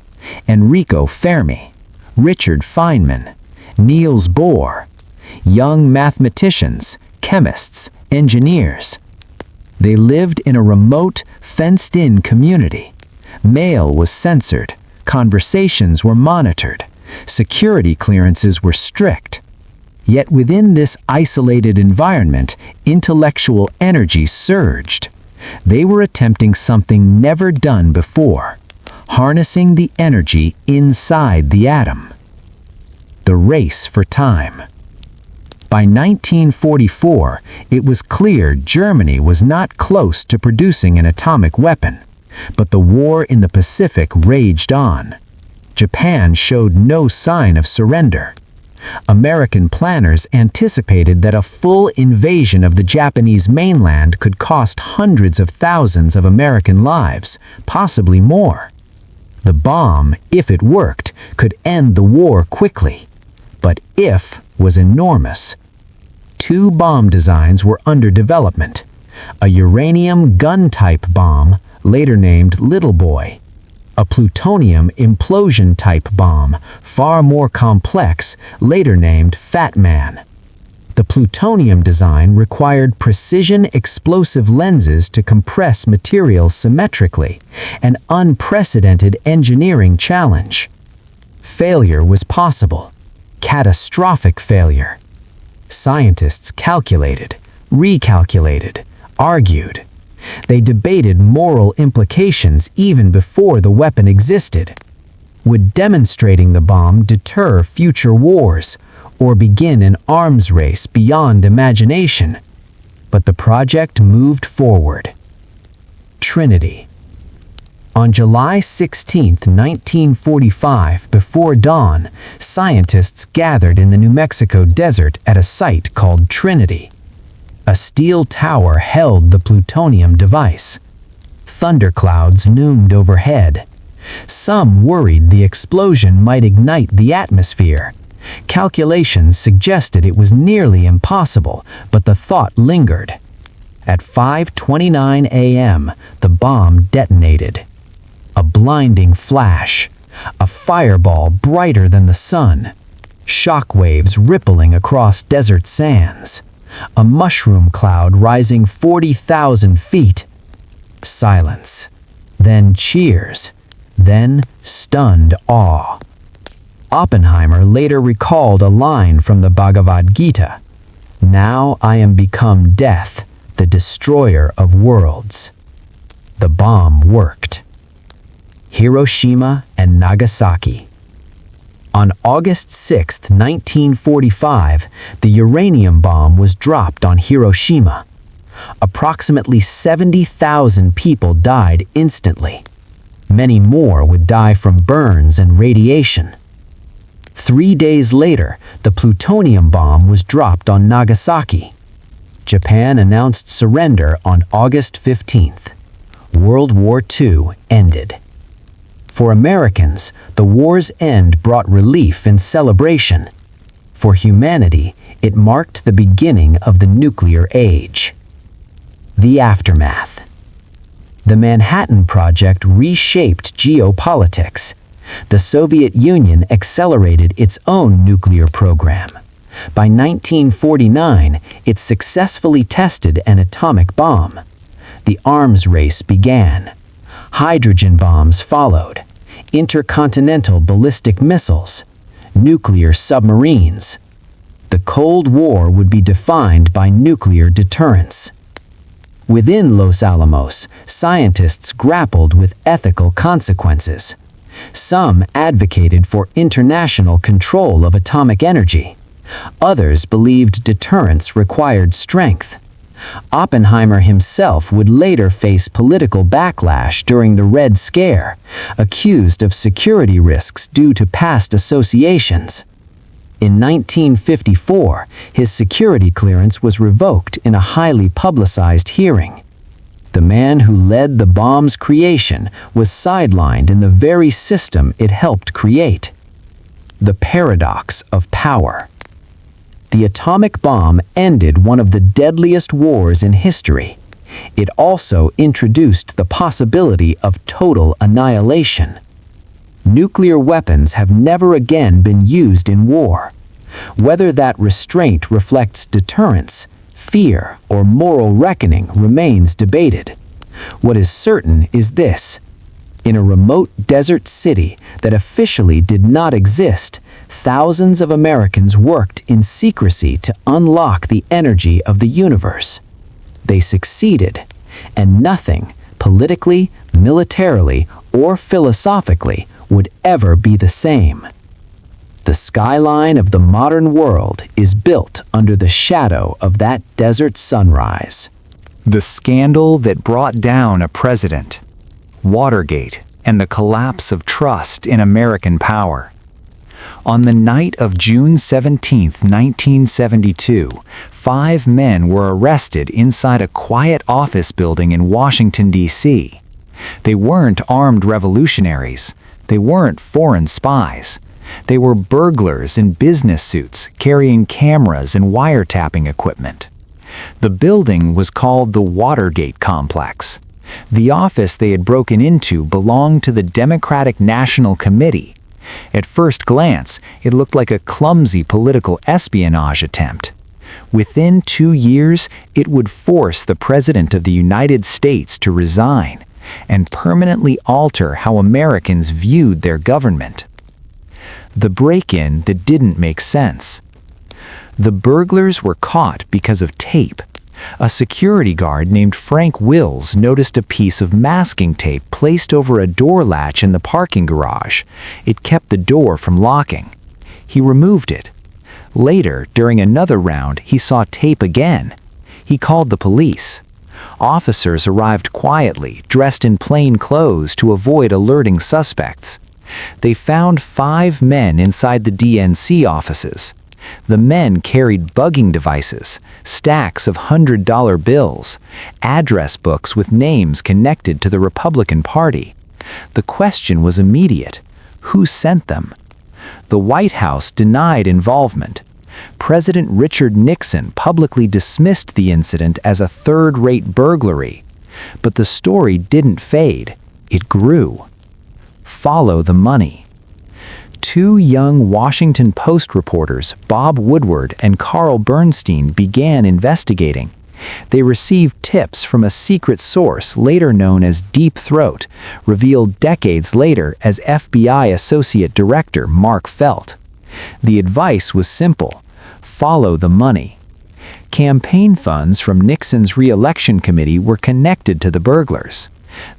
Enrico Fermi, Richard Feynman, Niels Bohr, young mathematicians, chemists, engineers. They lived in a remote, fenced-in community. Mail was censored, conversations were monitored, security clearances were strict. Yet within this isolated environment, intellectual energy surged. They were attempting something never done before: harnessing the energy inside the atom. The race for time. By 1944, it was clear Germany was not close to producing an atomic weapon, but the war in the Pacific raged on. Japan showed no sign of surrender. American planners anticipated that a full invasion of the Japanese mainland could cost hundreds of thousands of American lives, possibly more. The bomb, if it worked, could end the war quickly. But "if" was enormous. 2 bomb designs were under development: a uranium gun-type bomb, later named Little Boy; a plutonium implosion-type bomb, far more complex, later named Fat Man. The plutonium design required precision explosive lenses to compress materials symmetrically, an unprecedented engineering challenge. Failure was possible. Catastrophic failure. Scientists calculated, recalculated, argued. They debated moral implications even before the weapon existed. Would demonstrating the bomb deter future wars or begin an arms race beyond imagination? But the project moved forward. Trinity. On July 16, 1945, before dawn, scientists gathered in the New Mexico desert at a site called Trinity. A steel tower held the plutonium device. Thunderclouds loomed overhead. Some worried the explosion might ignite the atmosphere. Calculations suggested it was nearly impossible, but the thought lingered. At 5:29 a.m., the bomb detonated. A blinding flash, a fireball brighter than the sun, shockwaves rippling across desert sands, a mushroom cloud rising 40,000 feet. Silence, then cheers, then stunned awe. Oppenheimer later recalled a line from the Bhagavad Gita: "Now I am become death, the destroyer of worlds." The bomb worked. Hiroshima and Nagasaki. On August 6, 1945, the uranium bomb was dropped on Hiroshima. Approximately 70,000 people died instantly. Many more would die from burns and radiation. 3 days later, the plutonium bomb was dropped on Nagasaki. Japan announced surrender on August 15th. World War II ended. For Americans, the war's end brought relief and celebration. For humanity, it marked the beginning of the nuclear age. The aftermath. The Manhattan Project reshaped geopolitics. The Soviet Union accelerated its own nuclear program. By 1949, it successfully tested an atomic bomb. The arms race began. Hydrogen bombs followed. Intercontinental ballistic missiles. Nuclear submarines. The Cold War would be defined by nuclear deterrence. Within Los Alamos, scientists grappled with ethical consequences. Some advocated for international control of atomic energy. Others believed deterrence required strength. Oppenheimer himself would later face political backlash during the Red Scare, accused of security risks due to past associations. In 1954, his security clearance was revoked in a highly publicized hearing. The man who led the bomb's creation was sidelined in the very system it helped create. The paradox of power. The atomic bomb ended one of the deadliest wars in history. It also introduced the possibility of total annihilation. Nuclear weapons have never again been used in war. Whether that restraint reflects deterrence, fear, or moral reckoning remains debated. What is certain is this: in a remote desert city that officially did not exist, thousands of Americans worked in secrecy to unlock the energy of the universe. They succeeded, and nothing, politically, militarily, or philosophically, would ever be the same. The skyline of the modern world is built under the shadow of that desert sunrise. The scandal that brought down a president, Watergate, and the collapse of trust in American power. On the night of June 17, 1972, 5 men were arrested inside a quiet office building in Washington, D.C. They weren't armed revolutionaries. They weren't foreign spies. They were burglars in business suits carrying cameras and wiretapping equipment. The building was called the Watergate Complex. The office they had broken into belonged to the Democratic National Committee. At first glance, it looked like a clumsy political espionage attempt. Within 2 years, it would force the President of the United States to resign and permanently alter how Americans viewed their government. The break-in that didn't make sense. The burglars were caught because of tape. A security guard named Frank Wills noticed a piece of masking tape placed over a door latch in the parking garage. It kept the door from locking. He removed it. Later, during another round, he saw tape again. He called the police. Officers arrived quietly, dressed in plain clothes to avoid alerting suspects. They found 5 men inside the DNC offices. The men carried bugging devices, stacks of $100 bills, address books with names connected to the Republican Party. The question was immediate: who sent them? The White House denied involvement. President Richard Nixon publicly dismissed the incident as a third-rate burglary. But the story didn't fade. It grew. Follow the money. 2 young Washington Post reporters, Bob Woodward and Carl Bernstein, began investigating. They received tips from a secret source later known as Deep Throat, revealed decades later as FBI Associate Director Mark Felt. The advice was simple: follow the money. Campaign funds from Nixon's re-election committee were connected to the burglars.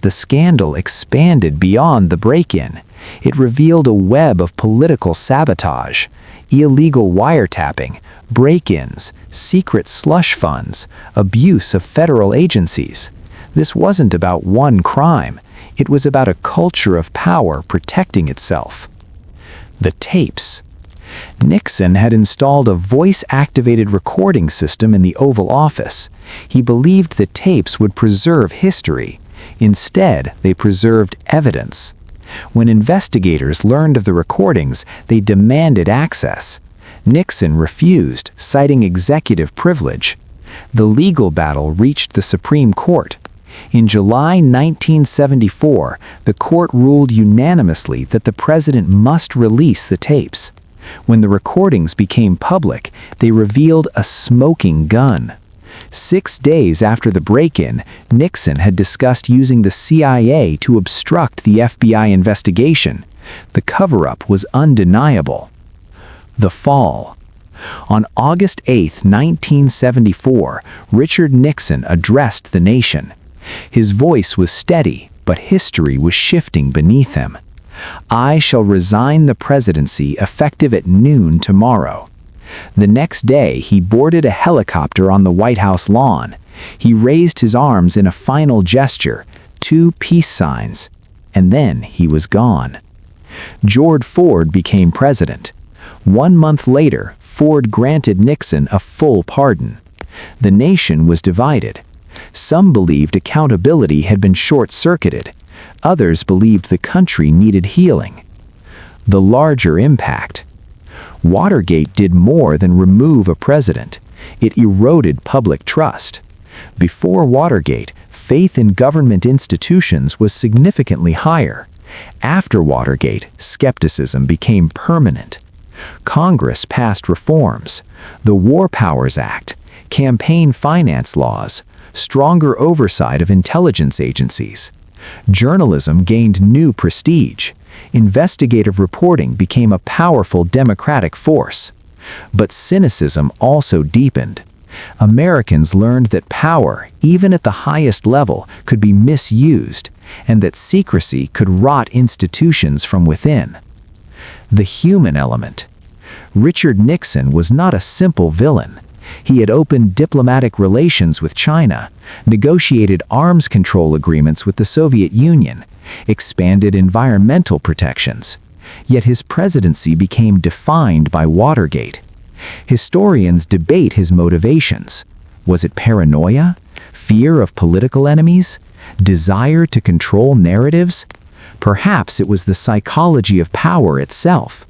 The scandal expanded beyond the break-in. It revealed a web of political sabotage, illegal wiretapping, break-ins, secret slush funds, abuse of federal agencies. This wasn't about one crime. It was about a culture of power protecting itself. The tapes. Nixon had installed a voice-activated recording system in the Oval Office. He believed the tapes would preserve history. Instead, they preserved evidence. When investigators learned of the recordings, they demanded access. Nixon refused, citing executive privilege. The legal battle reached the Supreme Court. In July 1974, the court ruled unanimously that the president must release the tapes. When the recordings became public, they revealed a smoking gun. 6 days after the break-in, Nixon had discussed using the CIA to obstruct the FBI investigation. The cover-up was undeniable. The fall. On August 8, 1974, Richard Nixon addressed the nation. His voice was steady, but history was shifting beneath him. "I shall resign the presidency effective at noon tomorrow." The next day, he boarded a helicopter on the White House lawn. He raised his arms in a final gesture, 2 peace signs, and then he was gone. George Ford became president. 1 month later, Ford granted Nixon a full pardon. The nation was divided. Some believed accountability had been short-circuited. Others believed the country needed healing. The larger impact. Watergate did more than remove a president. It eroded public trust. Before Watergate, faith in government institutions was significantly higher. After Watergate, skepticism became permanent. Congress passed reforms, the War Powers Act, campaign finance laws, stronger oversight of intelligence agencies. Journalism gained new prestige. Investigative reporting became a powerful democratic force. But cynicism also deepened. Americans learned that power, even at the highest level, could be misused, and that secrecy could rot institutions from within. The human element. Richard Nixon was not a simple villain. He had opened diplomatic relations with China, negotiated arms control agreements with the Soviet Union, expanded environmental protections. Yet his presidency became defined by Watergate. Historians debate his motivations. Was it paranoia? Fear of political enemies? Desire to control narratives? Perhaps it was the psychology of power itself.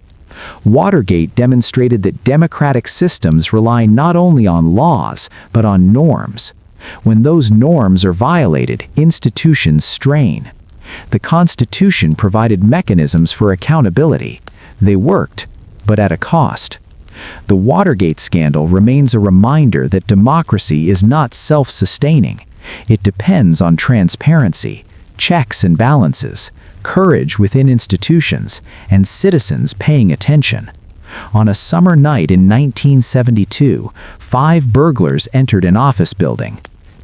Watergate demonstrated that democratic systems rely not only on laws, but on norms. When those norms are violated, institutions strain. The Constitution provided mechanisms for accountability. They worked, but at a cost. The Watergate scandal remains a reminder that democracy is not self-sustaining. It depends on transparency, checks and balances, courage within institutions, and citizens paying attention. On a summer night in 1972, 5 burglars entered an office building.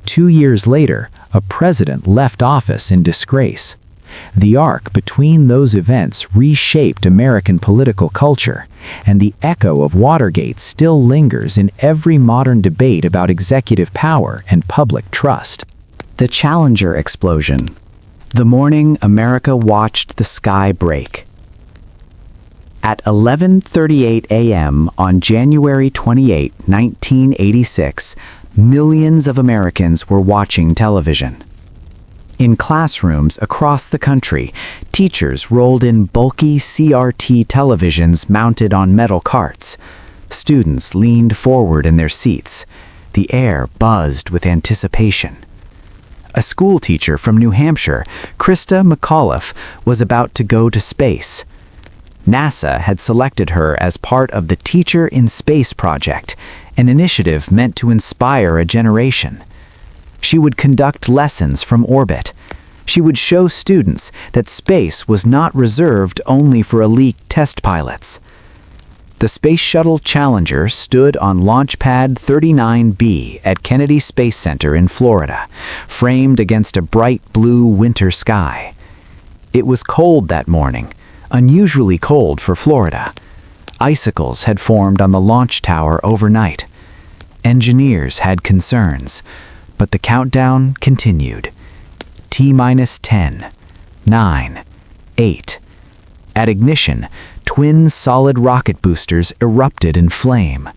2 years later, a president left office in disgrace. The arc between those events reshaped American political culture, and the echo of Watergate still lingers in every modern debate about executive power and public trust. The Challenger explosion. The morning America watched the sky break. At 11:38 a.m. on January 28, 1986, millions of Americans were watching television. In classrooms across the country, teachers rolled in bulky CRT televisions mounted on metal carts. Students leaned forward in their seats. The air buzzed with anticipation. A school teacher from New Hampshire, Krista McAuliffe, was about to go to space. NASA had selected her as part of the Teacher in Space project, an initiative meant to inspire a generation. She would conduct lessons from orbit. She would show students that space was not reserved only for elite test pilots. The Space Shuttle Challenger stood on Launch Pad 39B at Kennedy Space Center in Florida, framed against a bright blue winter sky. It was cold that morning, unusually cold for Florida. Icicles had formed on the launch tower overnight. Engineers had concerns, but the countdown continued. T-minus 10, 9, 8. At ignition, twin solid rocket boosters erupted in flame.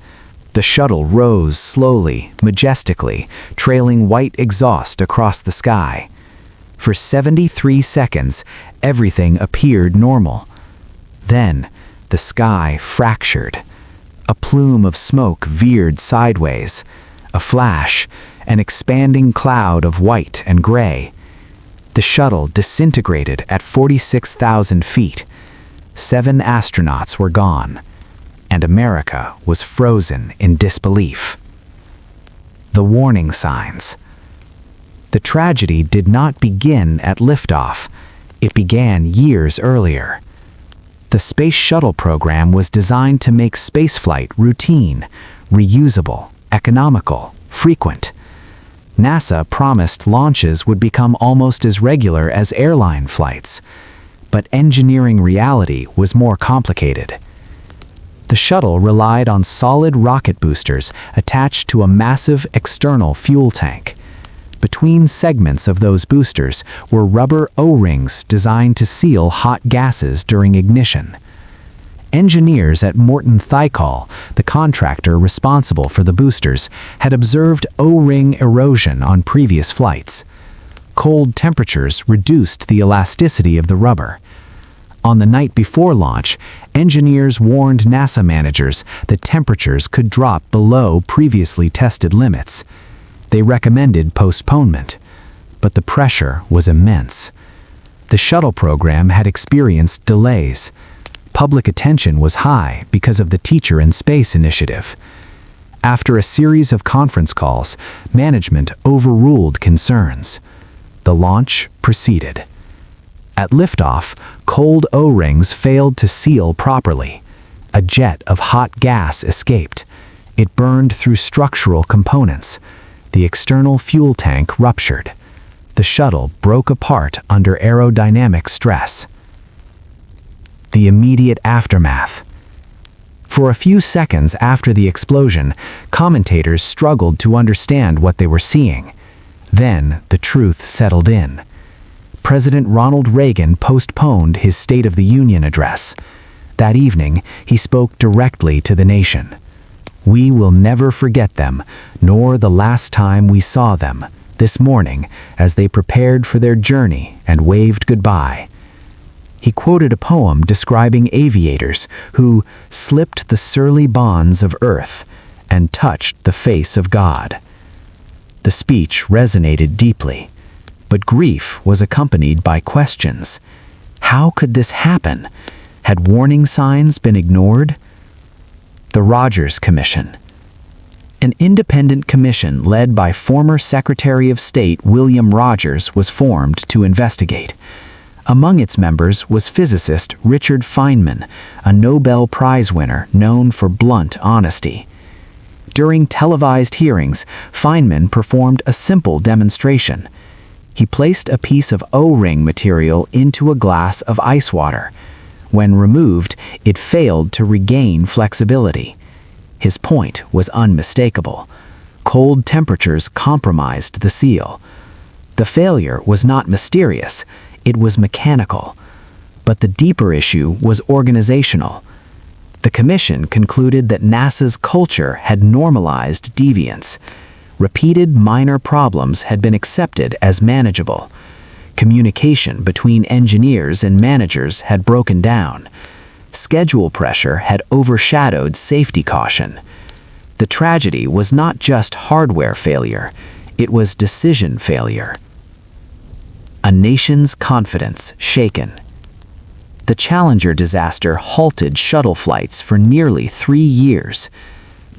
The shuttle rose slowly, majestically, trailing white exhaust across the sky. For 73 seconds, everything appeared normal. Then, the sky fractured. A plume of smoke veered sideways. A flash, an expanding cloud of white and gray. The shuttle disintegrated at 46,000 feet. 7 astronauts were gone, and America was frozen in disbelief. The warning signs. The tragedy did not begin at liftoff. It began years earlier. The Space Shuttle program was designed to make spaceflight routine, reusable, economical, frequent. NASA promised launches would become almost as regular as airline flights. But engineering reality was more complicated. The shuttle relied on solid rocket boosters attached to a massive external fuel tank. Between segments of those boosters were rubber O-rings designed to seal hot gases during ignition. Engineers at Morton Thiokol, the contractor responsible for the boosters, had observed O-ring erosion on previous flights. Cold temperatures reduced the elasticity of the rubber. On the night before launch, engineers warned NASA managers that temperatures could drop below previously tested limits. They recommended postponement, but the pressure was immense. The shuttle program had experienced delays. Public attention was high because of the Teacher in Space initiative. After a series of conference calls, management overruled concerns. The launch proceeded. At liftoff, cold O-rings failed to seal properly. A jet of hot gas escaped. It burned through structural components. The external fuel tank ruptured. The shuttle broke apart under aerodynamic stress. The immediate aftermath. For a few seconds after the explosion, commentators struggled to understand what they were seeing. Then the truth settled in. President Ronald Reagan postponed his State of the Union address. That evening, he spoke directly to the nation. "We will never forget them, nor the last time we saw them, this morning as they prepared for their journey and waved goodbye." He quoted a poem describing aviators who slipped the surly bonds of earth and touched the face of God. The speech resonated deeply, but grief was accompanied by questions. How could this happen? Had warning signs been ignored? The Rogers Commission. An independent commission led by former Secretary of State William Rogers was formed to investigate. Among its members was physicist Richard Feynman, a Nobel Prize winner known for blunt honesty. During televised hearings, Feynman performed a simple demonstration. He placed a piece of O-ring material into a glass of ice water. When removed, it failed to regain flexibility. His point was unmistakable. Cold temperatures compromised the seal. The failure was not mysterious. It was mechanical. But the deeper issue was organizational. The commission concluded that NASA's culture had normalized deviance. Repeated minor problems had been accepted as manageable. Communication between engineers and managers had broken down. Schedule pressure had overshadowed safety caution. The tragedy was not just hardware failure, it was decision failure. A nation's confidence shaken. The Challenger disaster halted shuttle flights for nearly 3 years.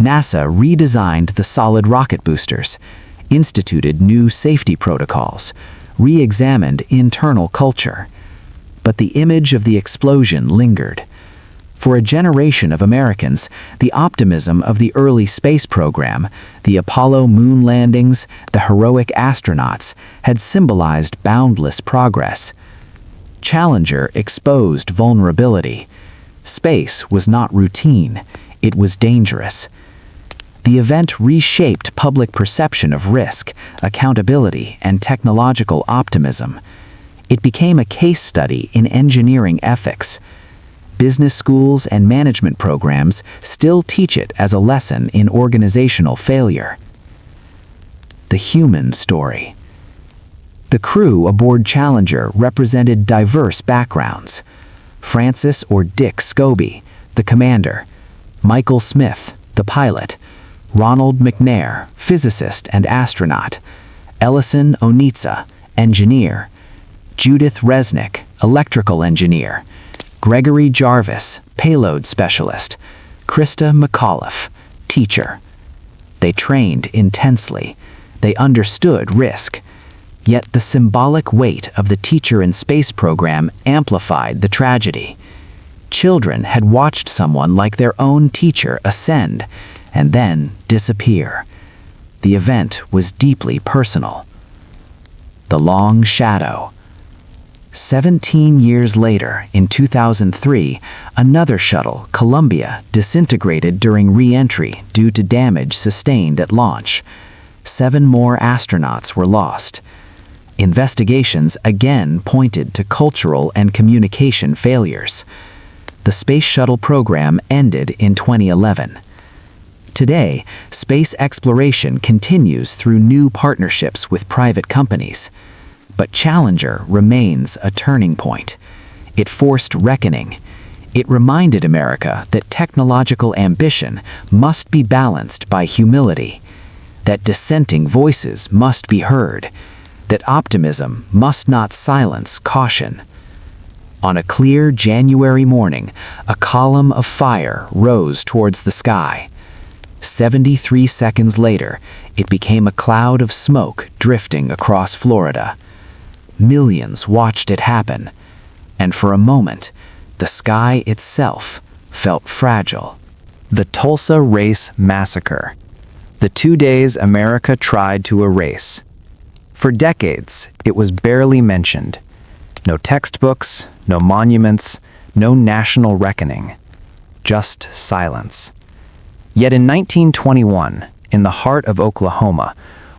NASA redesigned the solid rocket boosters, instituted new safety protocols, re-examined internal culture. But the image of the explosion lingered. For a generation of Americans, the optimism of the early space program, the Apollo moon landings, the heroic astronauts, had symbolized boundless progress. Challenger exposed vulnerability. Space was not routine, it was dangerous. The event reshaped public perception of risk, accountability, and technological optimism. It became a case study in engineering ethics. Business schools and management programs still teach it as a lesson in organizational failure. The human story. The crew aboard Challenger represented diverse backgrounds. Francis or Dick Scobie, the commander; Michael Smith, the pilot; Ronald McNair, physicist and astronaut; Ellison Onitsa, engineer; Judith Resnick, electrical engineer; Gregory Jarvis, payload specialist; Krista McAuliffe, teacher. They trained intensely. They understood risk. Yet the symbolic weight of the Teacher in Space program amplified the tragedy. Children had watched someone like their own teacher ascend and then disappear. The event was deeply personal. The long shadow. 17 years later, in 2003, another shuttle, Columbia, disintegrated during re-entry due to damage sustained at launch. 7 more astronauts were lost. Investigations again pointed to cultural and communication failures. The Space Shuttle program ended in 2011. Today, space exploration continues through new partnerships with private companies. But Challenger remains a turning point. It forced reckoning. It reminded America that technological ambition must be balanced by humility, that dissenting voices must be heard, that optimism must not silence caution. On a clear January morning, a column of fire rose towards the sky. 73 seconds later, it became a cloud of smoke drifting across Florida. Millions watched it happen, and for a moment, the sky itself felt fragile. The Tulsa Race Massacre. The 2 days America tried to erase. For decades, it was barely mentioned. No textbooks, no monuments, no national reckoning. Just silence. Yet in 1921, in the heart of Oklahoma,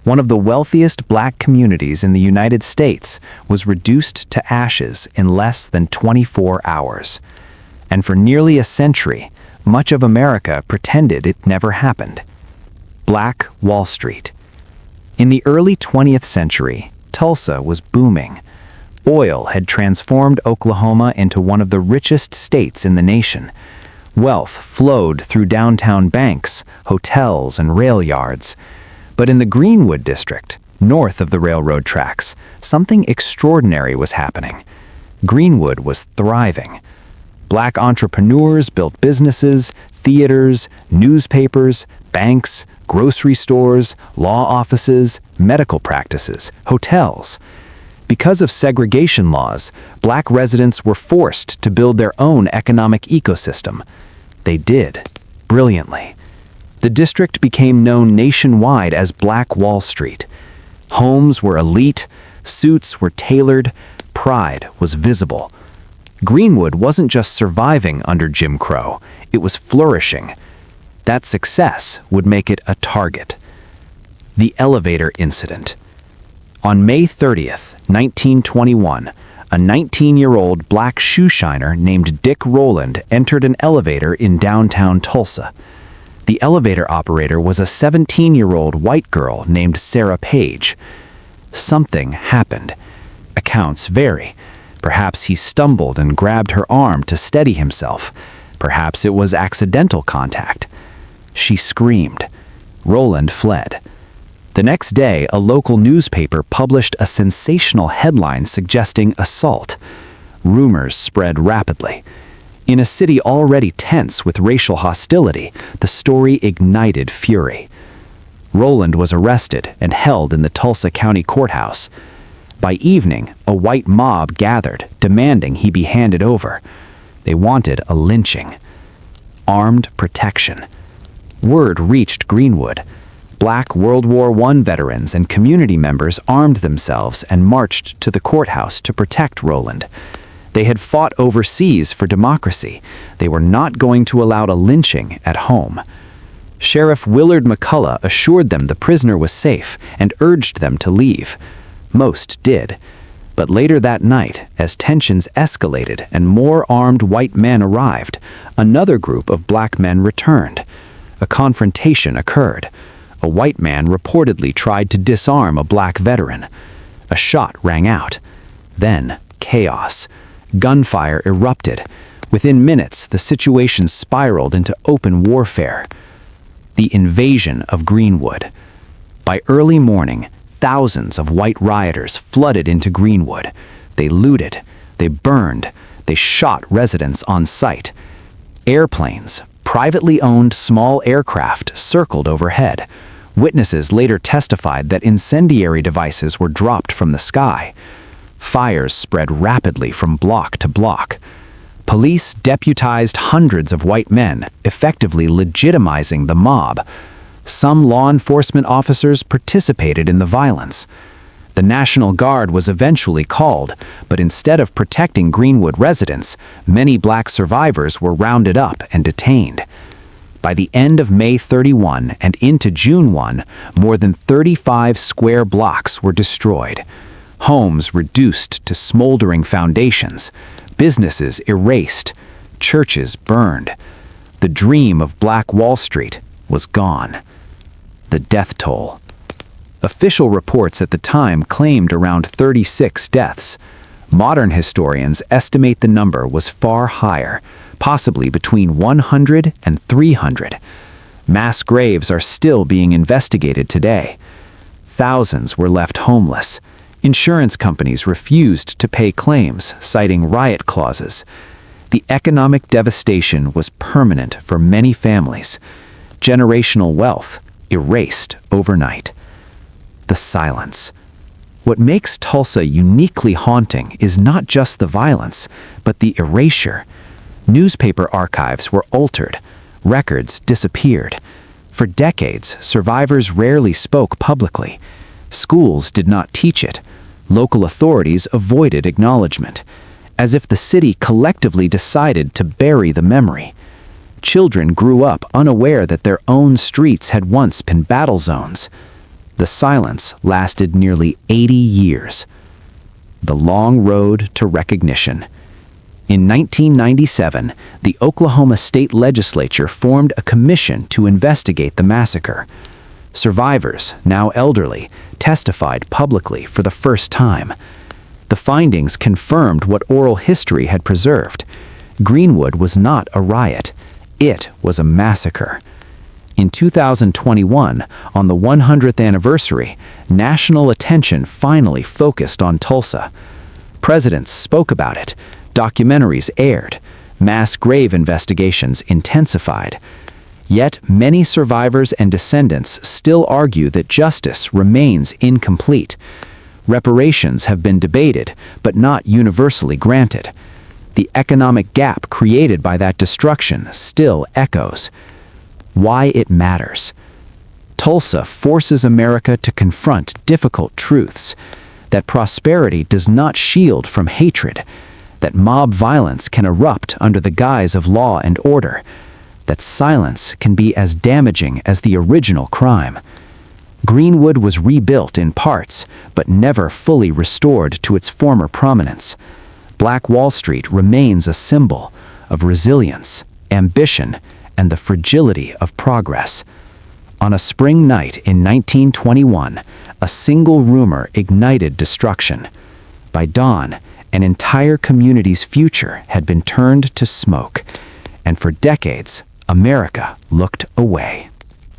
one of the wealthiest black communities in the United States was reduced to ashes in less than 24 hours. And for nearly a century, much of America pretended it never happened. Black Wall Street. In the early 20th century, Tulsa was booming. Oil had transformed Oklahoma into one of the richest states in the nation. Wealth flowed through downtown banks, hotels, and rail yards. But in the Greenwood district, north of the railroad tracks, something extraordinary was happening. Greenwood was thriving. Black entrepreneurs built businesses, theaters, newspapers, banks, grocery stores, law offices, medical practices, hotels. Because of segregation laws, black residents were forced to build their own economic ecosystem. They did, brilliantly. The district became known nationwide as Black Wall Street. Homes were elite, suits were tailored, pride was visible. Greenwood wasn't just surviving under Jim Crow, it was flourishing. That success would make it a target. The elevator incident. On May 30th, 1921, a 19-year-old black shoeshiner named Dick Rowland entered an elevator in downtown Tulsa. The elevator operator was a 17-year-old white girl named Sarah Page. Something happened. Accounts vary. Perhaps he stumbled and grabbed her arm to steady himself. Perhaps it was accidental contact. She screamed. Rowland fled. The next day, a local newspaper published a sensational headline suggesting assault. Rumors spread rapidly. In a city already tense with racial hostility, the story ignited fury. Rowland was arrested and held in the Tulsa County Courthouse. By evening, a white mob gathered, demanding he be handed over. They wanted a lynching. Armed protection. Word reached Greenwood. Black World War I veterans and community members armed themselves and marched to the courthouse to protect Rowland. They had fought overseas for democracy. They were not going to allow a lynching at home. Sheriff Willard McCullough assured them the prisoner was safe and urged them to leave. Most did. But later that night, as tensions escalated and more armed white men arrived, another group of black men returned. A confrontation occurred. A white man reportedly tried to disarm a black veteran. A shot rang out. Then, chaos. Gunfire erupted. Within minutes, the situation spiraled into open warfare. The invasion of Greenwood. By early morning, thousands of white rioters flooded into Greenwood. They looted, they burned, they shot residents on sight. Airplanes, privately owned small aircraft, circled overhead. Witnesses later testified that incendiary devices were dropped from the sky. Fires spread rapidly from block to block. Police deputized hundreds of white men, effectively legitimizing the mob. Some law enforcement officers participated in the violence. The National Guard was eventually called, but instead of protecting Greenwood residents, many black survivors were rounded up and detained. By the end of May 31 and into June 1, more than 35 square blocks were destroyed. Homes reduced to smoldering foundations, businesses erased, churches burned. The dream of Black Wall Street was gone. The death toll. Official reports at the time claimed around 36 deaths. Modern historians estimate the number was far higher, possibly between 100 and 300. Mass graves are still being investigated today. Thousands were left homeless. Insurance companies refused to pay claims, citing riot clauses. The economic devastation was permanent for many families. Generational wealth erased overnight. The silence. What makes Tulsa uniquely haunting is not just the violence, but the erasure. Newspaper archives were altered. Records disappeared. For decades, survivors rarely spoke publicly. Schools did not teach it. Local authorities avoided acknowledgement, as if the city collectively decided to bury the memory. Children grew up unaware that their own streets had once been battle zones. The silence lasted nearly 80 years. The long road to recognition. In 1997, the Oklahoma State Legislature formed a commission to investigate the massacre. Survivors, now elderly, testified publicly for the first time. The findings confirmed what oral history had preserved. Greenwood was not a riot. It was a massacre. In 2021, on the 100th anniversary, national attention finally focused on Tulsa. Presidents spoke about it, documentaries aired, mass grave investigations intensified. Yet many survivors and descendants still argue that justice remains incomplete. Reparations have been debated, but not universally granted. The economic gap created by that destruction still echoes. Why it matters. Tulsa forces America to confront difficult truths, that prosperity does not shield from hatred, that mob violence can erupt under the guise of law and order, that silence can be as damaging as the original crime. Greenwood was rebuilt in parts, but never fully restored to its former prominence. Black Wall Street remains a symbol of resilience, ambition, and the fragility of progress. On a spring night in 1921, a single rumor ignited destruction. By dawn, an entire community's future had been turned to smoke, and for decades, America looked away.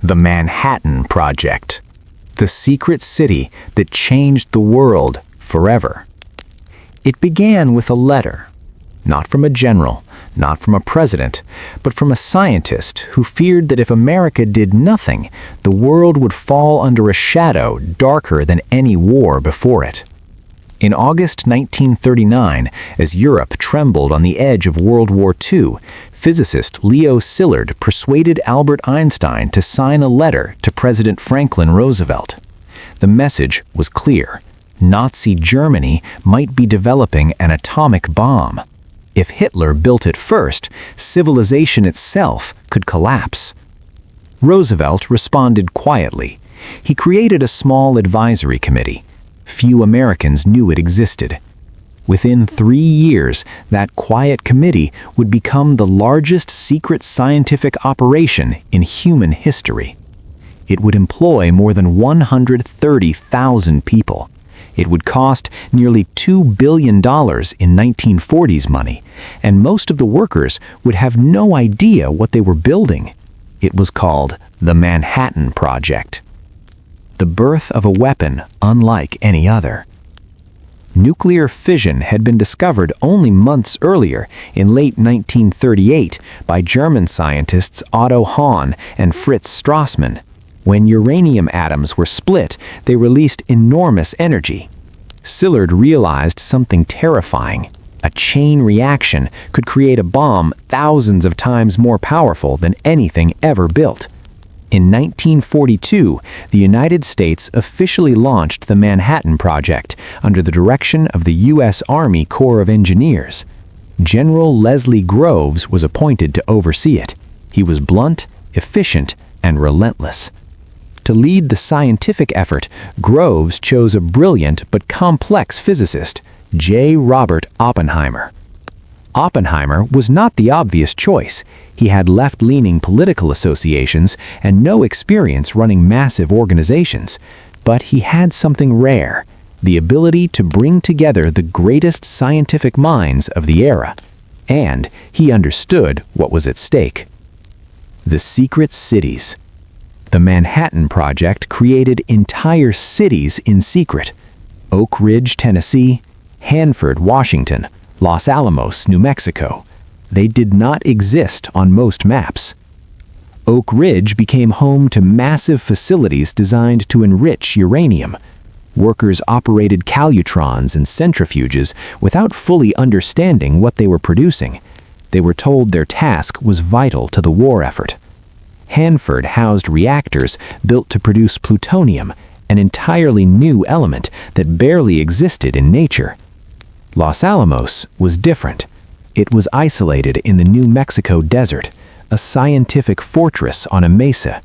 The Manhattan Project. The secret city that changed the world forever. It began with a letter, not from a general, not from a president, but from a scientist who feared that if America did nothing, the world would fall under a shadow darker than any war before it. In August 1939, as Europe trembled on the edge of World War II, physicist Leo Szilard persuaded Albert Einstein to sign a letter to President Franklin Roosevelt. The message was clear. Nazi Germany might be developing an atomic bomb. If Hitler built it first, civilization itself could collapse. Roosevelt responded quietly. He created a small advisory committee. Few Americans knew it existed. Within 3 years, that quiet committee would become the largest secret scientific operation in human history. It would employ more than 130,000 people. It would cost nearly $2 billion in 1940s money, and most of the workers would have no idea what they were building. It was called the Manhattan Project. The birth of a weapon unlike any other. Nuclear fission had been discovered only months earlier, in late 1938, by German scientists Otto Hahn and Fritz Strassmann. When uranium atoms were split, they released enormous energy. Szilard realized something terrifying. A chain reaction could create a bomb thousands of times more powerful than anything ever built. In 1942, the United States officially launched the Manhattan Project under the direction of the U.S. Army Corps of Engineers. General Leslie Groves was appointed to oversee it. He was blunt, efficient, and relentless. To lead the scientific effort, Groves chose a brilliant but complex physicist, J. Robert Oppenheimer. Oppenheimer was not the obvious choice. He had left-leaning political associations and no experience running massive organizations. But he had something rare, the ability to bring together the greatest scientific minds of the era. And he understood what was at stake. The secret cities. The Manhattan Project created entire cities in secret. Oak Ridge, Tennessee, Hanford, Washington, Los Alamos, New Mexico. They did not exist on most maps. Oak Ridge became home to massive facilities designed to enrich uranium. Workers operated calutrons and centrifuges without fully understanding what they were producing. They were told their task was vital to the war effort. Hanford housed reactors built to produce plutonium, an entirely new element that barely existed in nature. Los Alamos was different. It was isolated in the New Mexico desert, a scientific fortress on a mesa.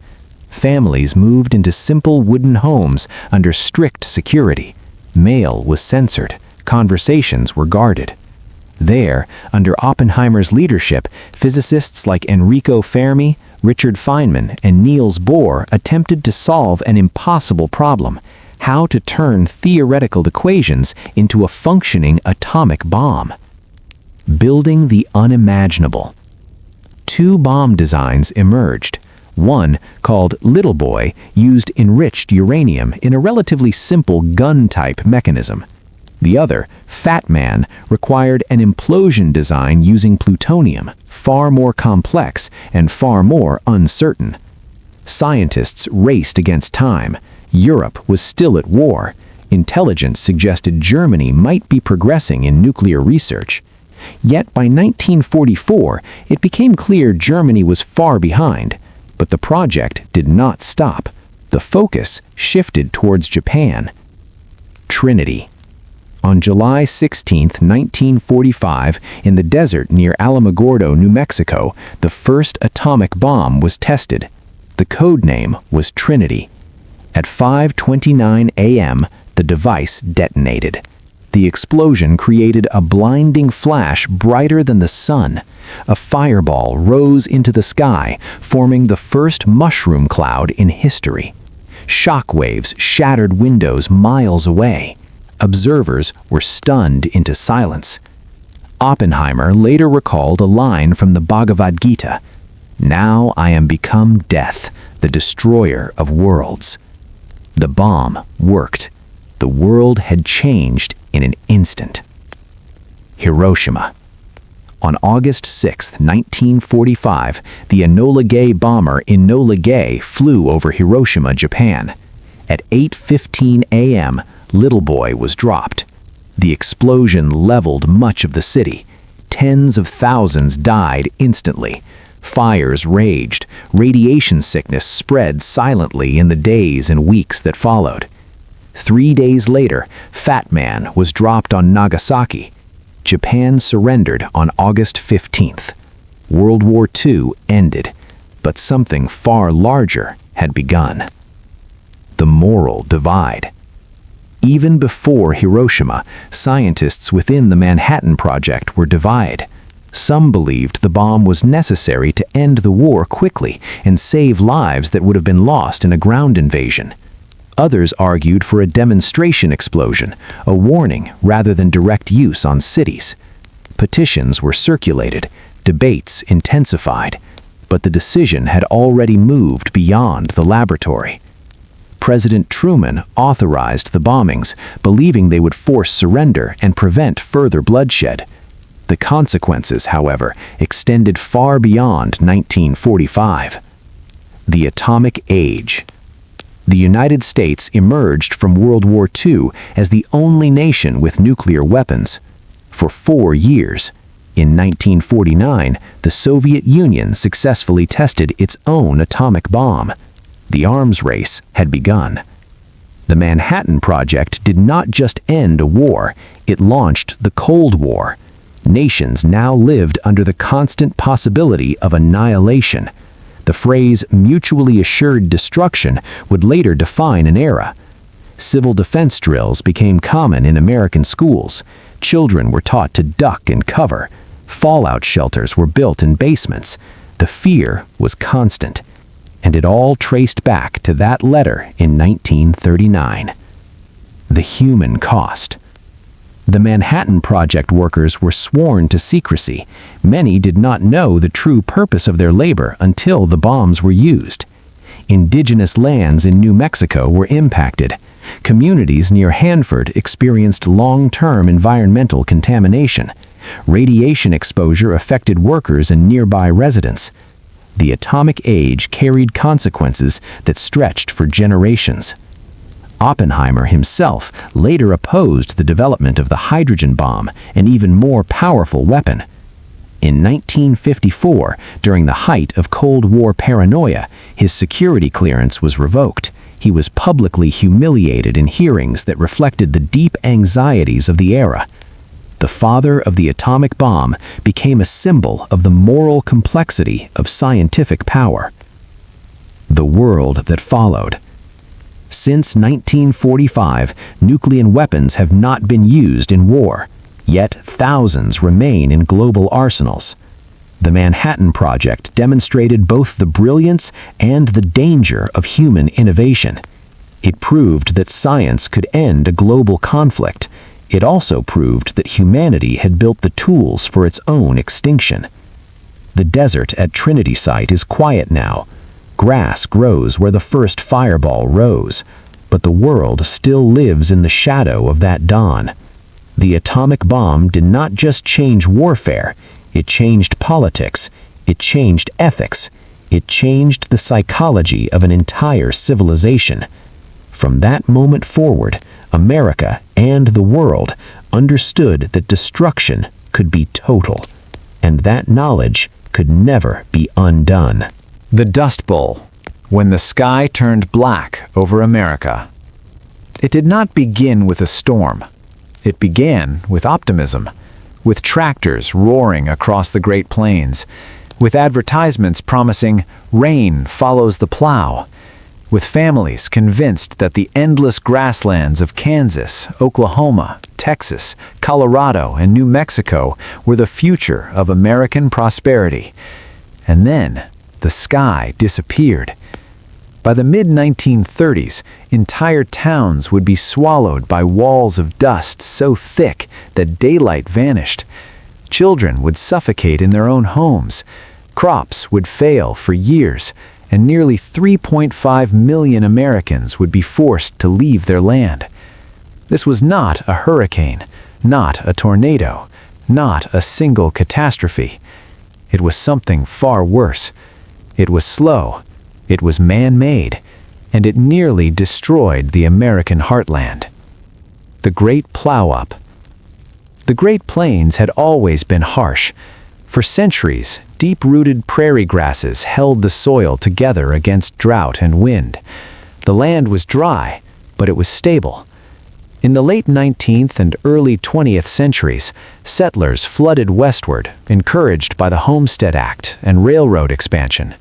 Families moved into simple wooden homes under strict security. Mail was censored. Conversations were guarded. There, under Oppenheimer's leadership, physicists like Enrico Fermi, Richard Feynman, and Niels Bohr attempted to solve an impossible problem: how to turn theoretical equations into a functioning atomic bomb. Building the unimaginable. Two bomb designs emerged. One, called Little Boy, used enriched uranium in a relatively simple gun-type mechanism. The other, Fat Man, required an implosion design using plutonium, far more complex and far more uncertain. Scientists raced against time. Europe was still at war. Intelligence suggested Germany might be progressing in nuclear research. Yet by 1944, it became clear Germany was far behind. But the project did not stop. The focus shifted towards Japan. Trinity. On July 16, 1945, in the desert near Alamogordo, New Mexico, the first atomic bomb was tested. The code name was Trinity. At 5:29 a.m., the device detonated. The explosion created a blinding flash brighter than the sun. A fireball rose into the sky, forming the first mushroom cloud in history. Shock waves shattered windows miles away. Observers were stunned into silence. Oppenheimer later recalled a line from the Bhagavad Gita: "Now I am become death, the destroyer of worlds." The bomb worked. The world had changed in an instant. Hiroshima. On August 6, 1945, the Enola Gay bomber Enola Gay flew over Hiroshima, Japan. At 8:15 a.m., Little Boy was dropped. The explosion leveled much of the city. Tens of thousands died instantly. Fires raged. Radiation sickness spread silently in the days and weeks that followed. 3 days later, Fat Man was dropped on Nagasaki. Japan surrendered on August 15th. World War II ended, but something far larger had begun. The moral divide. Even before Hiroshima, scientists within the Manhattan Project were divided. Some believed the bomb was necessary to end the war quickly and save lives that would have been lost in a ground invasion. Others argued for a demonstration explosion, a warning rather than direct use on cities. Petitions were circulated, debates intensified, but the decision had already moved beyond the laboratory. President Truman authorized the bombings, believing they would force surrender and prevent further bloodshed. The consequences, however, extended far beyond 1945. The Atomic Age. The United States emerged from World War II as the only nation with nuclear weapons. For 4 years. In 1949, the Soviet Union successfully tested its own atomic bomb. The arms race had begun. The Manhattan Project did not just end a war, it launched the Cold War. Nations now lived under the constant possibility of annihilation. The phrase mutually assured destruction would later define an era. Civil defense drills became common in American schools. Children were taught to duck and cover. Fallout shelters were built in basements. The fear was constant. And it all traced back to that letter in 1939. The human cost. The Manhattan Project workers were sworn to secrecy. Many did not know the true purpose of their labor until the bombs were used. Indigenous lands in New Mexico were impacted. Communities near Hanford experienced long-term environmental contamination. Radiation exposure affected workers and nearby residents. The atomic age carried consequences that stretched for generations. Oppenheimer himself later opposed the development of the hydrogen bomb, an even more powerful weapon. In 1954, during the height of Cold War paranoia, his security clearance was revoked. He was publicly humiliated in hearings that reflected the deep anxieties of the era. The father of the atomic bomb became a symbol of the moral complexity of scientific power. The world that followed. Since 1945, nuclear weapons have not been used in war, yet thousands remain in global arsenals. The Manhattan Project demonstrated both the brilliance and the danger of human innovation. It proved that science could end a global conflict. It also proved that humanity had built the tools for its own extinction. The desert at Trinity Site is quiet now. Grass grows where the first fireball rose, but the world still lives in the shadow of that dawn. The atomic bomb did not just change warfare, it changed politics, it changed ethics, it changed the psychology of an entire civilization. From that moment forward, America and the world understood that destruction could be total, and that knowledge could never be undone. The Dust Bowl, when the sky turned black over America. It did not begin with a storm. It began with optimism, with tractors roaring across the Great Plains, with advertisements promising rain follows the plow, with families convinced that the endless grasslands of Kansas, Oklahoma, Texas, Colorado, and New Mexico were the future of American prosperity. And then, the sky disappeared. By the mid-1930s, entire towns would be swallowed by walls of dust so thick that daylight vanished. Children would suffocate in their own homes. Crops would fail for years, and nearly 3.5 million Americans would be forced to leave their land. This was not a hurricane, not a tornado, not a single catastrophe. It was something far worse. It was slow, it was man-made, and it nearly destroyed the American heartland. The Great Plow-Up. The Great Plains had always been harsh. For centuries, deep-rooted prairie grasses held the soil together against drought and wind. The land was dry, but it was stable. In the late 19th and early 20th centuries, settlers flooded westward, encouraged by the Homestead Act and railroad expansion.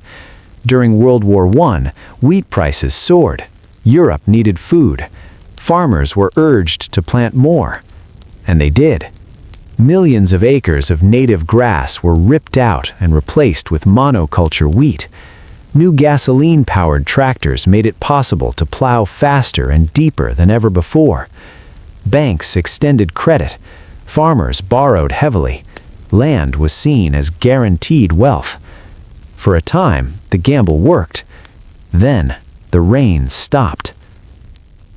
During World War I, wheat prices soared. Europe needed food. Farmers were urged to plant more. And they did. Millions of acres of native grass were ripped out and replaced with monoculture wheat. New gasoline-powered tractors made it possible to plow faster and deeper than ever before. Banks extended credit. Farmers borrowed heavily. Land was seen as guaranteed wealth. For a time, the gamble worked. Then, the rains stopped.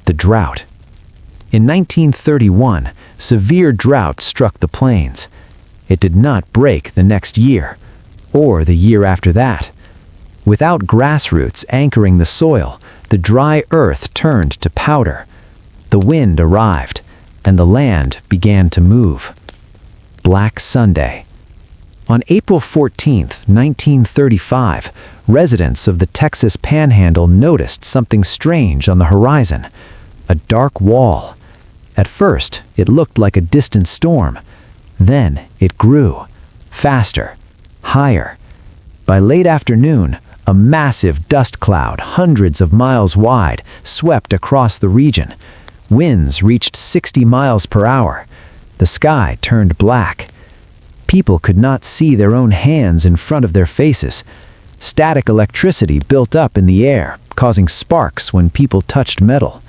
The drought. In 1931, severe drought struck the plains. It did not break the next year, or the year after that. Without grassroots anchoring the soil, the dry earth turned to powder. The wind arrived, and the land began to move. Black Sunday. On April 14, 1935, residents of the Texas Panhandle noticed something strange on the horizon: a dark wall. At first, it looked like a distant storm. Then it grew, faster, higher. By late afternoon, a massive dust cloud, hundreds of miles wide, swept across the region. Winds reached 60 miles per hour. The sky turned black. People could not see their own hands in front of their faces. Static electricity built up in the air, causing sparks when people touched metal.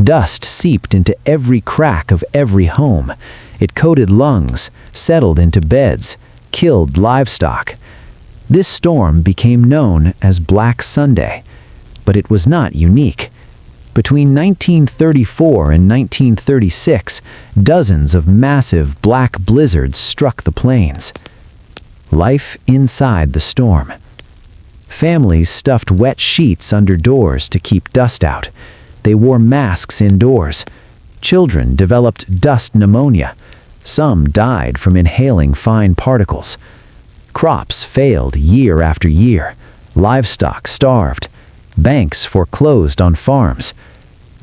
Dust seeped into every crack of every home. It coated lungs, settled into beds, killed livestock. This storm became known as Black Sunday, but it was not unique. Between 1934 and 1936, dozens of massive black blizzards struck the plains. Life inside the storm. Families stuffed wet sheets under doors to keep dust out. They wore masks indoors. Children developed dust pneumonia. Some died from inhaling fine particles. Crops failed year after year. Livestock starved. Banks foreclosed on farms.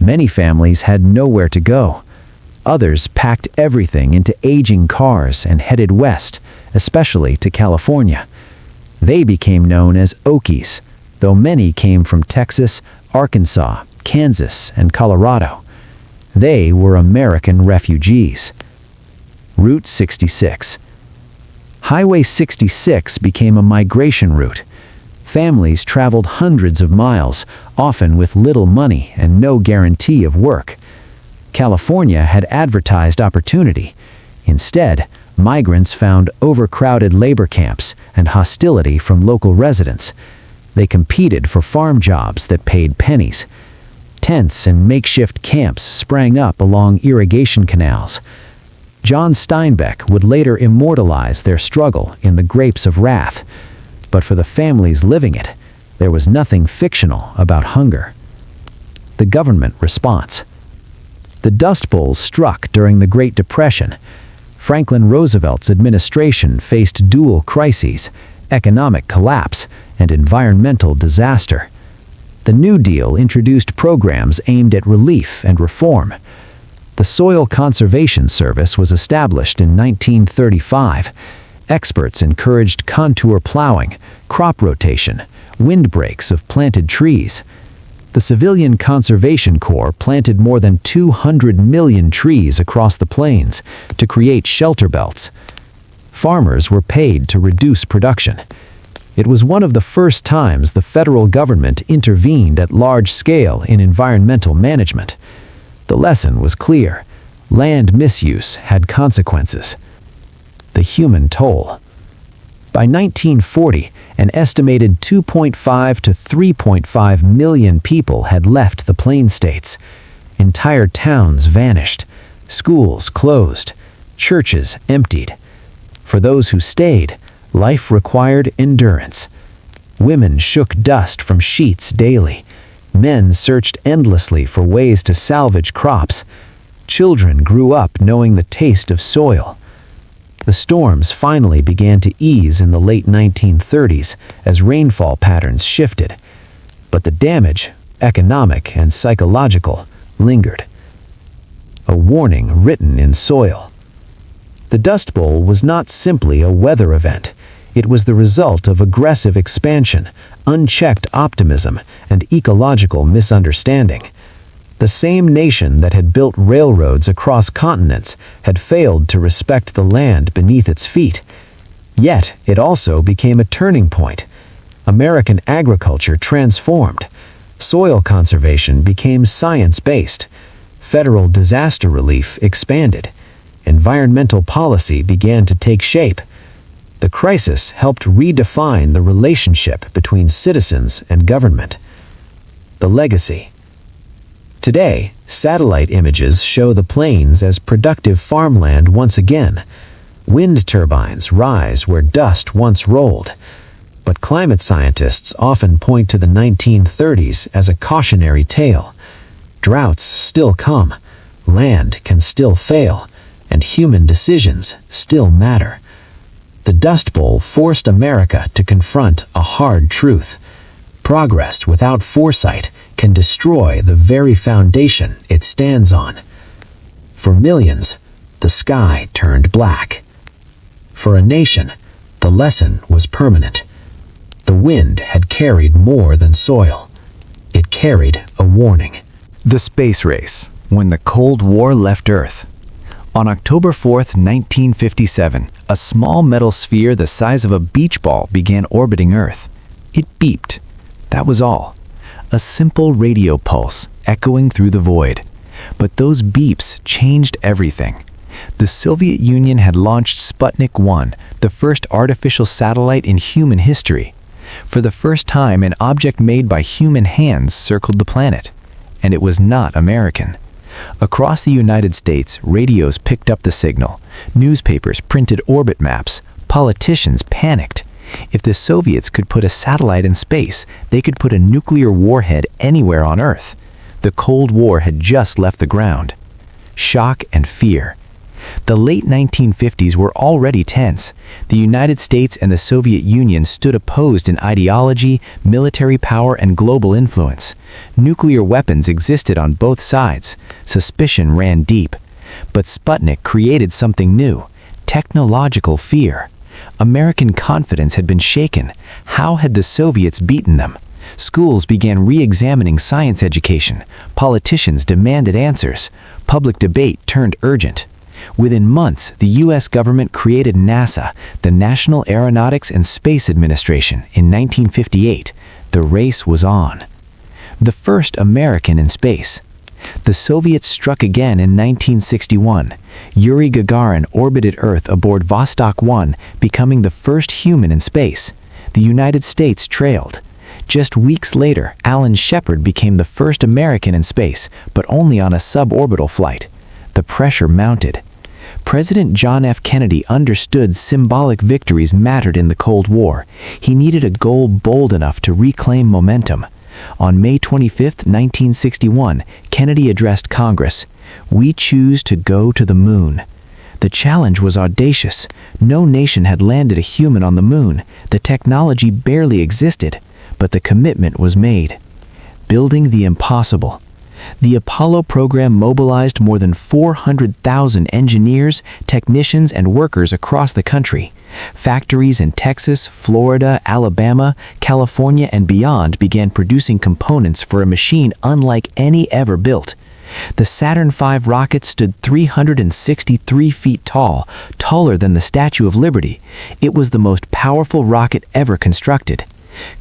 Many families had nowhere to go. Others packed everything into aging cars and headed west, especially to California. They became known as Okies, though many came from Texas, Arkansas, Kansas, and Colorado. They were American refugees. Route 66. Highway 66 became a migration route. Families traveled hundreds of miles, often with little money and no guarantee of work. California had advertised opportunity. Instead, migrants found overcrowded labor camps and hostility from local residents. They competed for farm jobs that paid pennies. Tents and makeshift camps sprang up along irrigation canals. John Steinbeck would later immortalize their struggle in The Grapes of Wrath. But for the families living it, there was nothing fictional about hunger. The government response. The Dust Bowl struck during the Great Depression. Franklin Roosevelt's administration faced dual crises: economic collapse and environmental disaster. The New Deal introduced programs aimed at relief and reform. The Soil Conservation Service was established in 1935. Experts encouraged contour plowing, crop rotation, windbreaks of planted trees. The Civilian Conservation Corps planted more than 200 million trees across the plains to create shelter belts. Farmers were paid to reduce production. It was one of the first times the federal government intervened at large scale in environmental management. The lesson was clear: land misuse had consequences. The human toll. By 1940, an estimated 2.5 to 3.5 million people had left the Plain States. Entire towns vanished. Schools closed. Churches emptied. For those who stayed, life required endurance. Women shook dust from sheets daily. Men searched endlessly for ways to salvage crops. Children grew up knowing the taste of soil. The storms finally began to ease in the late 1930s as rainfall patterns shifted. But the damage, economic and psychological, lingered. A warning written in soil. The Dust Bowl was not simply a weather event. It was the result of aggressive expansion, unchecked optimism, and ecological misunderstanding. The same nation that had built railroads across continents had failed to respect the land beneath its feet. Yet, it also became a turning point. American agriculture transformed. Soil conservation became science-based. Federal disaster relief expanded. Environmental policy began to take shape. The crisis helped redefine the relationship between citizens and government. The legacy. Today, satellite images show the plains as productive farmland once again. Wind turbines rise where dust once rolled. But climate scientists often point to the 1930s as a cautionary tale. Droughts still come, land can still fail, and human decisions still matter. The Dust Bowl forced America to confront a hard truth. Progress without foresight can destroy the very foundation it stands on. For millions, the sky turned black. For a nation, the lesson was permanent. The wind had carried more than soil. It carried a warning. The space race, when the Cold War left Earth. On October 4th, 1957, a small metal sphere the size of a beach ball began orbiting Earth. It beeped. That was all. A simple radio pulse echoing through the void. But those beeps changed everything. The Soviet Union had launched Sputnik 1, the first artificial satellite in human history. For the first time, an object made by human hands circled the planet. And it was not American. Across the United States, radios picked up the signal. Newspapers printed orbit maps. Politicians panicked. If the Soviets could put a satellite in space, they could put a nuclear warhead anywhere on Earth. The Cold War had just left the ground. Shock and fear. The late 1950s were already tense. The United States and the Soviet Union stood opposed in ideology, military power, and global influence. Nuclear weapons existed on both sides. Suspicion ran deep. But Sputnik created something new: technological fear. American confidence had been shaken. How had the Soviets beaten them? Schools began re-examining science education. Politicians demanded answers. Public debate turned urgent. Within months, the U.S. government created NASA, the National Aeronautics and Space Administration, in 1958. The race was on. The first American in space. The Soviets struck again in 1961. Yuri Gagarin orbited Earth aboard Vostok 1, becoming the first human in space. The United States trailed. Just weeks later, Alan Shepard became the first American in space, but only on a suborbital flight. The pressure mounted. President John F. Kennedy understood symbolic victories mattered in the Cold War. He needed a goal bold enough to reclaim momentum. On May 25, 1961, Kennedy addressed Congress. "We choose to go to the moon." The challenge was audacious. No nation had landed a human on the moon. The technology barely existed, but the commitment was made. Building the impossible. The Apollo program mobilized more than 400,000 engineers, technicians, and workers across the country. Factories in Texas, Florida, Alabama, California, and beyond began producing components for a machine unlike any ever built. The Saturn V rocket stood 363 feet tall, taller than the Statue of Liberty. It was the most powerful rocket ever constructed.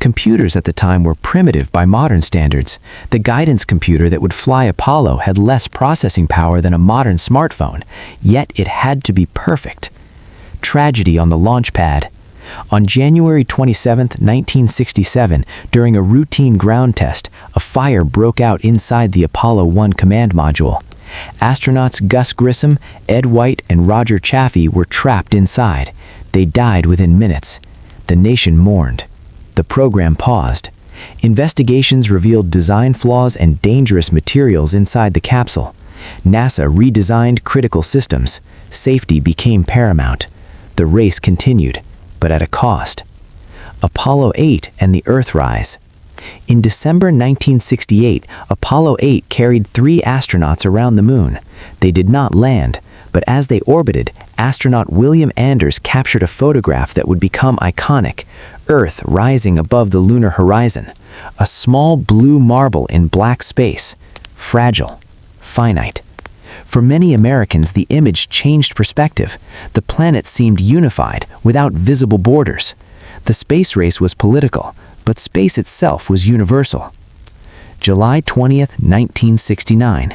Computers at the time were primitive by modern standards. The guidance computer that would fly Apollo had less processing power than a modern smartphone, yet it had to be perfect. Tragedy on the launch pad. On January 27, 1967, during a routine ground test, a fire broke out inside the Apollo 1 command module. Astronauts Gus Grissom, Ed White, and Roger Chaffee were trapped inside. They died within minutes. The nation mourned. The program paused. Investigations revealed design flaws and dangerous materials inside the capsule. NASA redesigned critical systems. Safety became paramount. The race continued, but at a cost. Apollo 8 and the Earthrise. In December 1968, Apollo 8 carried 3 astronauts around the moon. They did not land, but as they orbited, astronaut William Anders captured a photograph that would become iconic: Earth rising above the lunar horizon, a small blue marble in black space, fragile, finite. For many Americans, the image changed perspective. The planet seemed unified, without visible borders. The space race was political, but space itself was universal. July 20th, 1969.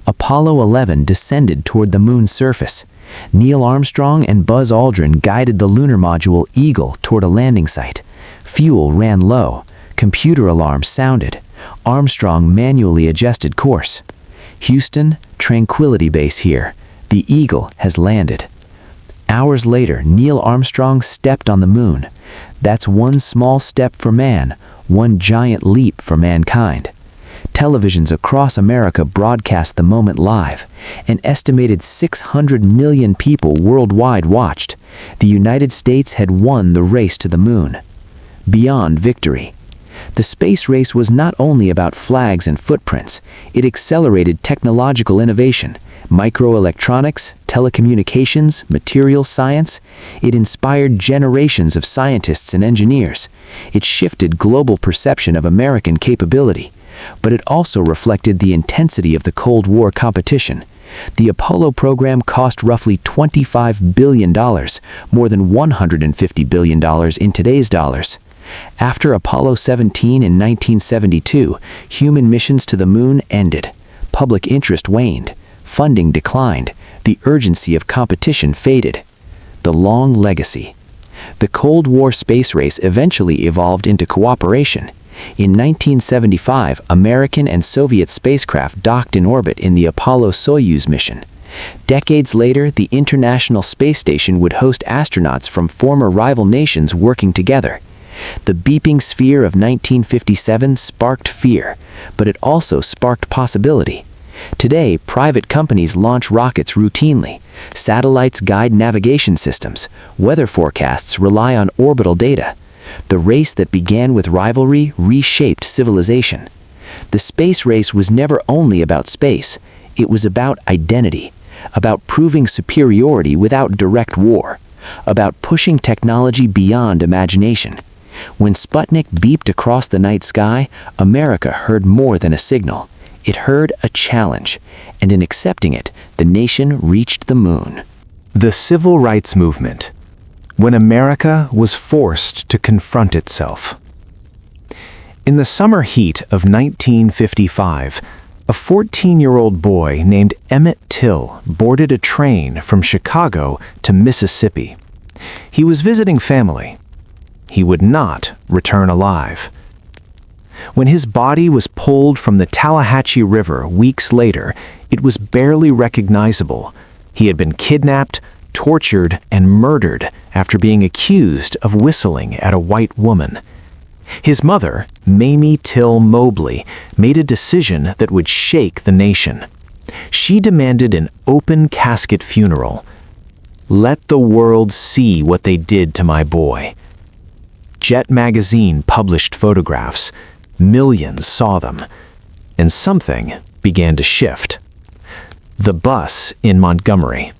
Apollo 11 descended toward the moon's surface. Neil Armstrong and Buzz Aldrin guided the lunar module Eagle toward a landing site. Fuel ran low. Computer alarms sounded. Armstrong manually adjusted course. "Houston, Tranquility Base here. The Eagle has landed." Hours later, Neil Armstrong stepped on the moon. That's one small step for man, one giant leap for mankind. Televisions across America broadcast the moment live. An estimated 600 million people worldwide watched. The United States had won the race to the moon. Beyond victory. The space race was not only about flags and footprints, it accelerated technological innovation, microelectronics, telecommunications, material science. It inspired generations of scientists and engineers. It shifted global perception of American capability. But it also reflected the intensity of the Cold War competition. The Apollo program cost roughly $25 billion, more than $150 billion in today's dollars. After Apollo 17 in 1972, human missions to the moon ended. Public interest waned. Funding declined. The urgency of competition faded. The long legacy. The Cold War space race eventually evolved into cooperation. In 1975, American and Soviet spacecraft docked in orbit in the Apollo-Soyuz mission. Decades later, the International Space Station would host astronauts from former rival nations working together. The beeping sphere of 1957 sparked fear, but it also sparked possibility. Today, private companies launch rockets routinely. Satellites guide navigation systems. Weather forecasts rely on orbital data. The race that began with rivalry reshaped civilization. The space race was never only about space. It was about identity, about proving superiority without direct war, about pushing technology beyond imagination. When Sputnik beeped across the night sky, America heard more than a signal. It heard a challenge, and in accepting it, the nation reached the moon. The Civil Rights Movement, when America was forced to confront itself. In the summer heat of 1955, a 14-year-old boy named Emmett Till boarded a train from Chicago to Mississippi. He was visiting family. He would not return alive. When his body was pulled from the Tallahatchie River weeks later, it was barely recognizable. He had been kidnapped, tortured, and murdered after being accused of whistling at a white woman. His mother, Mamie Till Mobley, made a decision that would shake the nation. She demanded an open casket funeral. Let the world see what they did to my boy. Jet magazine published photographs. Millions saw them, and something began to shift. The bus in Montgomery.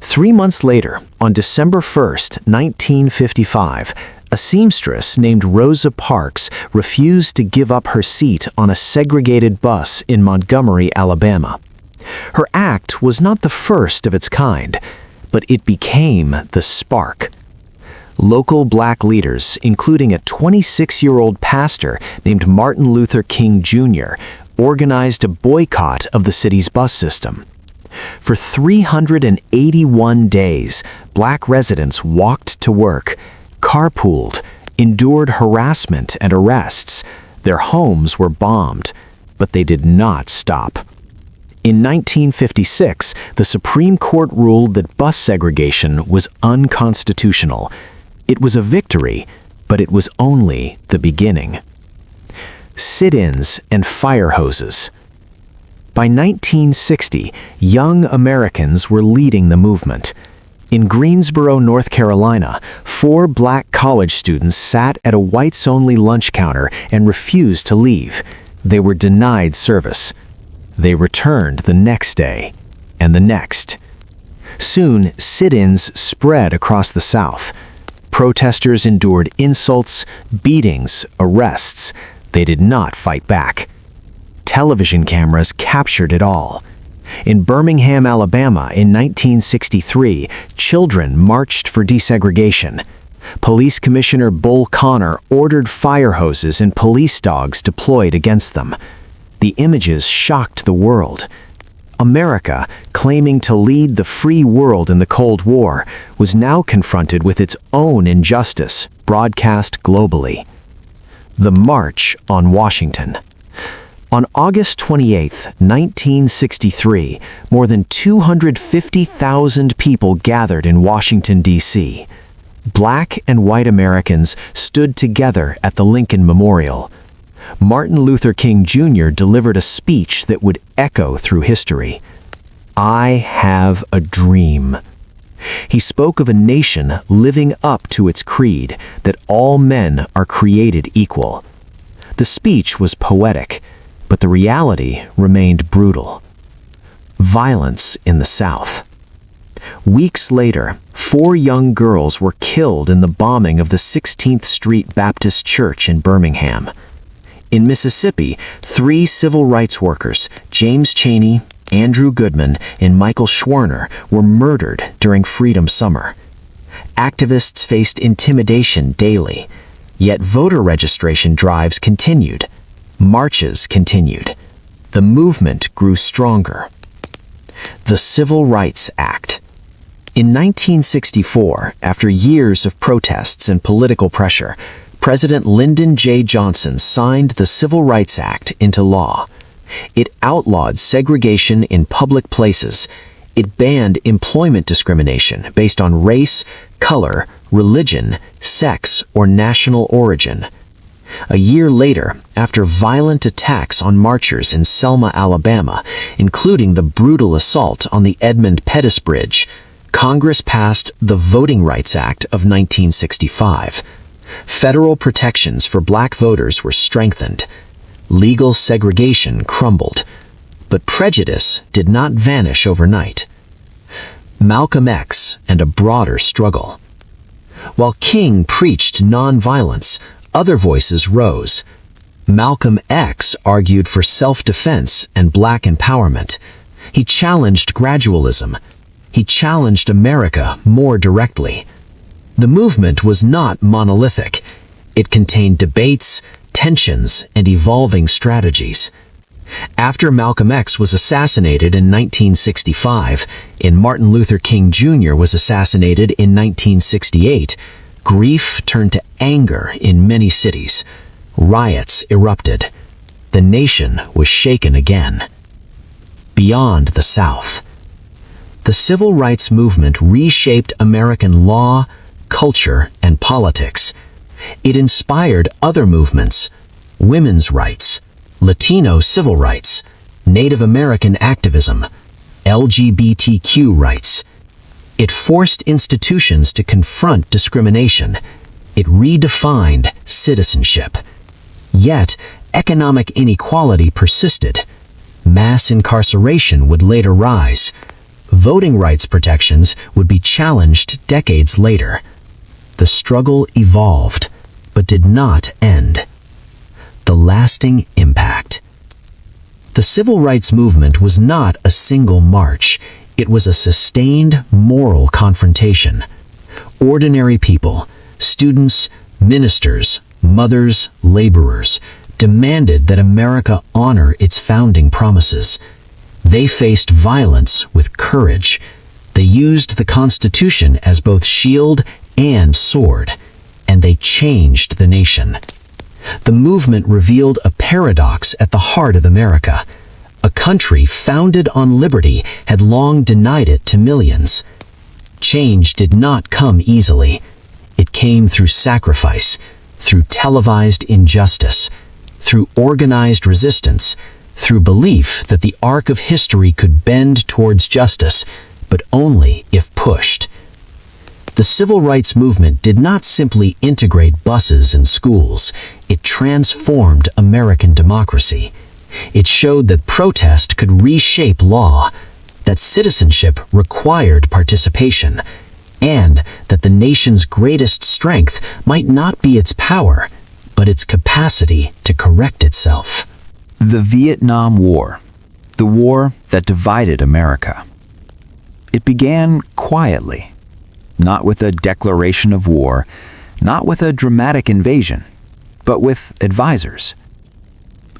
3 months later, on December 1st, 1955, a seamstress named Rosa Parks refused to give up her seat on a segregated bus in Montgomery, Alabama. Her act was not the first of its kind, but it became the spark. Local black leaders, including a 26-year-old pastor named Martin Luther King Jr., organized a boycott of the city's bus system. For 381 days, black residents walked to work, carpooled, endured harassment and arrests. Their homes were bombed, but they did not stop. In 1956, the Supreme Court ruled that bus segregation was unconstitutional. It was a victory, but it was only the beginning. Sit-ins and fire hoses. By 1960, young Americans were leading the movement. In Greensboro, North Carolina, 4 black college students sat at a whites-only lunch counter and refused to leave. They were denied service. They returned the next day, and the next. Soon, sit-ins spread across the South. Protesters endured insults, beatings, arrests. They did not fight back. Television cameras captured it all. In Birmingham, Alabama, in 1963, children marched for desegregation. Police Commissioner Bull Connor ordered fire hoses and police dogs deployed against them. The images shocked the world. America, claiming to lead the free world in the Cold War, was now confronted with its own injustice, broadcast globally. The March on Washington. On August 28, 1963, more than 250,000 people gathered in Washington, D.C. Black and white Americans stood together at the Lincoln Memorial. Martin Luther King Jr. delivered a speech that would echo through history. "I have a dream." He spoke of a nation living up to its creed that all men are created equal. The speech was poetic, but the reality remained brutal. Violence in the South. Weeks later, 4 young girls were killed in the bombing of the 16th Street Baptist Church in Birmingham. In Mississippi, 3 civil rights workers, James Chaney, Andrew Goodman, and Michael Schwerner, were murdered during Freedom Summer. Activists faced intimidation daily, yet voter registration drives continued. Marches continued. The movement grew stronger. The Civil Rights Act. In 1964, after years of protests and political pressure, President Lyndon J. Johnson signed the Civil Rights Act into law. It outlawed segregation in public places. It banned employment discrimination based on race, color, religion, sex, or national origin. A year later, after violent attacks on marchers in Selma, Alabama, including the brutal assault on the Edmund Pettus Bridge, Congress passed the Voting Rights Act of 1965. Federal protections for black voters were strengthened. Legal segregation crumbled, but prejudice did not vanish overnight. Malcolm X and a broader struggle. While King preached nonviolence, other voices rose. Malcolm X argued for self-defense and black empowerment. He challenged gradualism. He challenged America more directly. The movement was not monolithic. It contained debates, tensions, and evolving strategies. After Malcolm X was assassinated in 1965, and Martin Luther King Jr. was assassinated in 1968, grief turned to anger in many cities. Riots erupted. The nation was shaken again. Beyond the South. The civil rights movement reshaped American law, culture, and politics. It inspired other movements: women's rights, Latino civil rights, Native American activism, LGBTQ rights. It forced institutions to confront discrimination. It redefined citizenship. Yet, economic inequality persisted. Mass incarceration would later rise. Voting rights protections would be challenged decades later. The struggle evolved, but did not end. The lasting impact. The civil rights movement was not a single march. It was a sustained moral confrontation. Ordinary people, students, ministers, mothers, laborers, demanded that America honor its founding promises. They faced violence with courage. They used the Constitution as both shield and sword, and they changed the nation. The movement revealed a paradox at the heart of America. A country founded on liberty had long denied it to millions. Change did not come easily. It came through sacrifice, through televised injustice, through organized resistance, through belief that the arc of history could bend towards justice, but only if pushed. The civil rights movement did not simply integrate buses and schools. It transformed American democracy. It showed that protest could reshape law, that citizenship required participation, and that the nation's greatest strength might not be its power, but its capacity to correct itself. The Vietnam War, the war that divided America. It began quietly, not with a declaration of war, not with a dramatic invasion, but with advisors.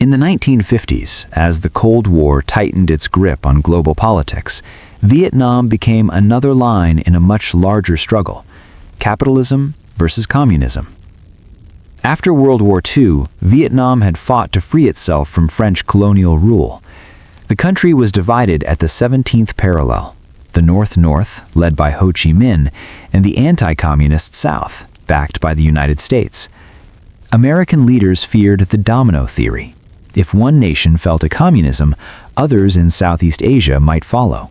In the 1950s, as the Cold War tightened its grip on global politics, Vietnam became another line in a much larger struggle: capitalism versus communism. After World War II, Vietnam had fought to free itself from French colonial rule. The country was divided at the 17th parallel: the North-North, led by Ho Chi Minh, and the anti-communist South, backed by the United States. American leaders feared the domino theory. If one nation fell to communism, others in Southeast Asia might follow.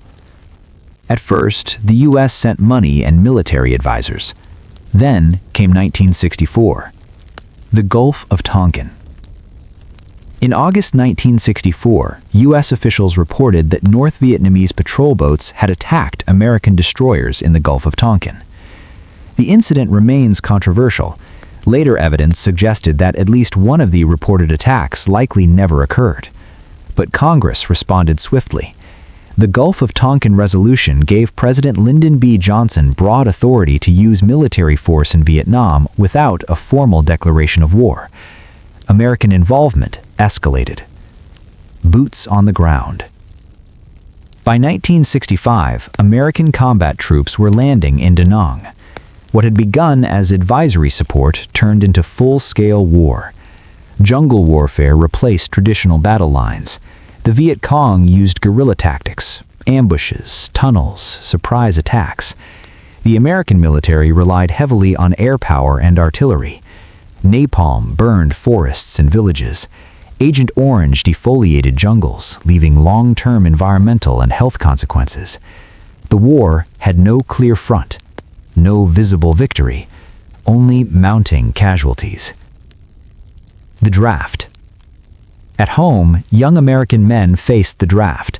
At first, the U.S. sent money and military advisors. Then came 1964, the Gulf of Tonkin. In August 1964, U.S. officials reported that North Vietnamese patrol boats had attacked American destroyers in the Gulf of Tonkin. The incident remains controversial. Later evidence suggested that at least one of the reported attacks likely never occurred. But Congress responded swiftly. The Gulf of Tonkin resolution gave President Lyndon B. Johnson broad authority to use military force in Vietnam without a formal declaration of war. American involvement escalated. Boots on the ground. By 1965, American combat troops were landing in Da Nang. What had begun as advisory support turned into full-scale war. Jungle warfare replaced traditional battle lines. The Viet Cong used guerrilla tactics, ambushes, tunnels, surprise attacks. The American military relied heavily on air power and artillery. Napalm burned forests and villages. Agent Orange defoliated jungles, leaving long-term environmental and health consequences. The war had no clear front, no visible victory, only mounting casualties. The draft. At home, young American men faced the draft.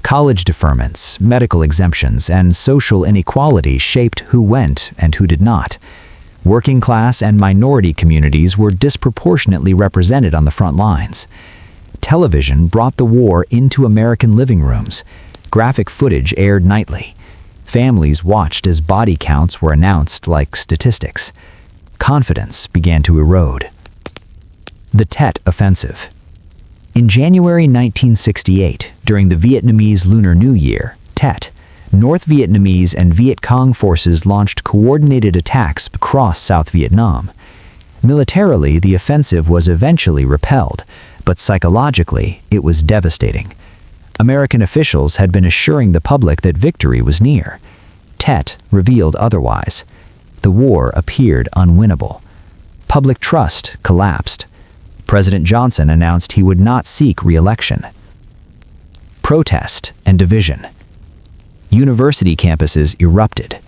College deferments, medical exemptions, and social inequality shaped who went and who did not. Working class and minority communities were disproportionately represented on the front lines. Television brought the war into American living rooms. Graphic footage aired nightly. Families watched as body counts were announced like statistics. Confidence began to erode. The Tet Offensive. In January 1968, during the Vietnamese Lunar New Year, Tet, North Vietnamese and Viet Cong forces launched coordinated attacks across South Vietnam. Militarily, the offensive was eventually repelled, but psychologically, it was devastating. American officials had been assuring the public that victory was near. Tet revealed otherwise. The war appeared unwinnable. Public trust collapsed. President Johnson announced he would not seek re-election. Protest and division. University campuses erupted.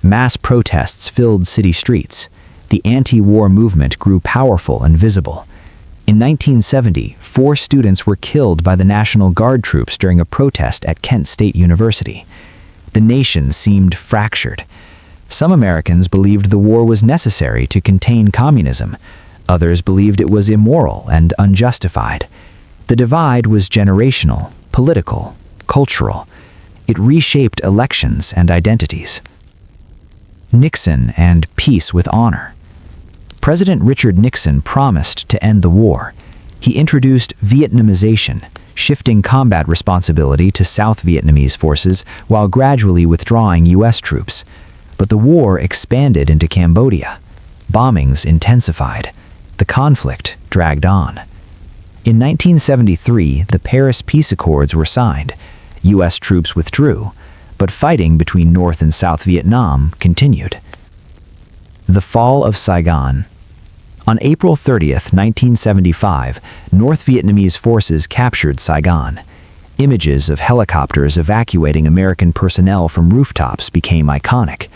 Mass protests filled city streets. The anti-war movement grew powerful and visible. In 1970, 4 students were killed by the National Guard troops during a protest at Kent State University. The nation seemed fractured. Some Americans believed the war was necessary to contain communism. Others believed it was immoral and unjustified. The divide was generational, political, cultural. It reshaped elections and identities. Nixon and peace with honor. President Richard Nixon promised to end the war. He introduced Vietnamization, shifting combat responsibility to South Vietnamese forces while gradually withdrawing U.S. troops. But the war expanded into Cambodia. Bombings intensified. The conflict dragged on. In 1973, the Paris Peace Accords were signed. U.S. troops withdrew, but fighting between North and South Vietnam continued. The fall of Saigon. On April 30th, 1975, North Vietnamese forces captured Saigon. Images of helicopters evacuating American personnel from rooftops became iconic.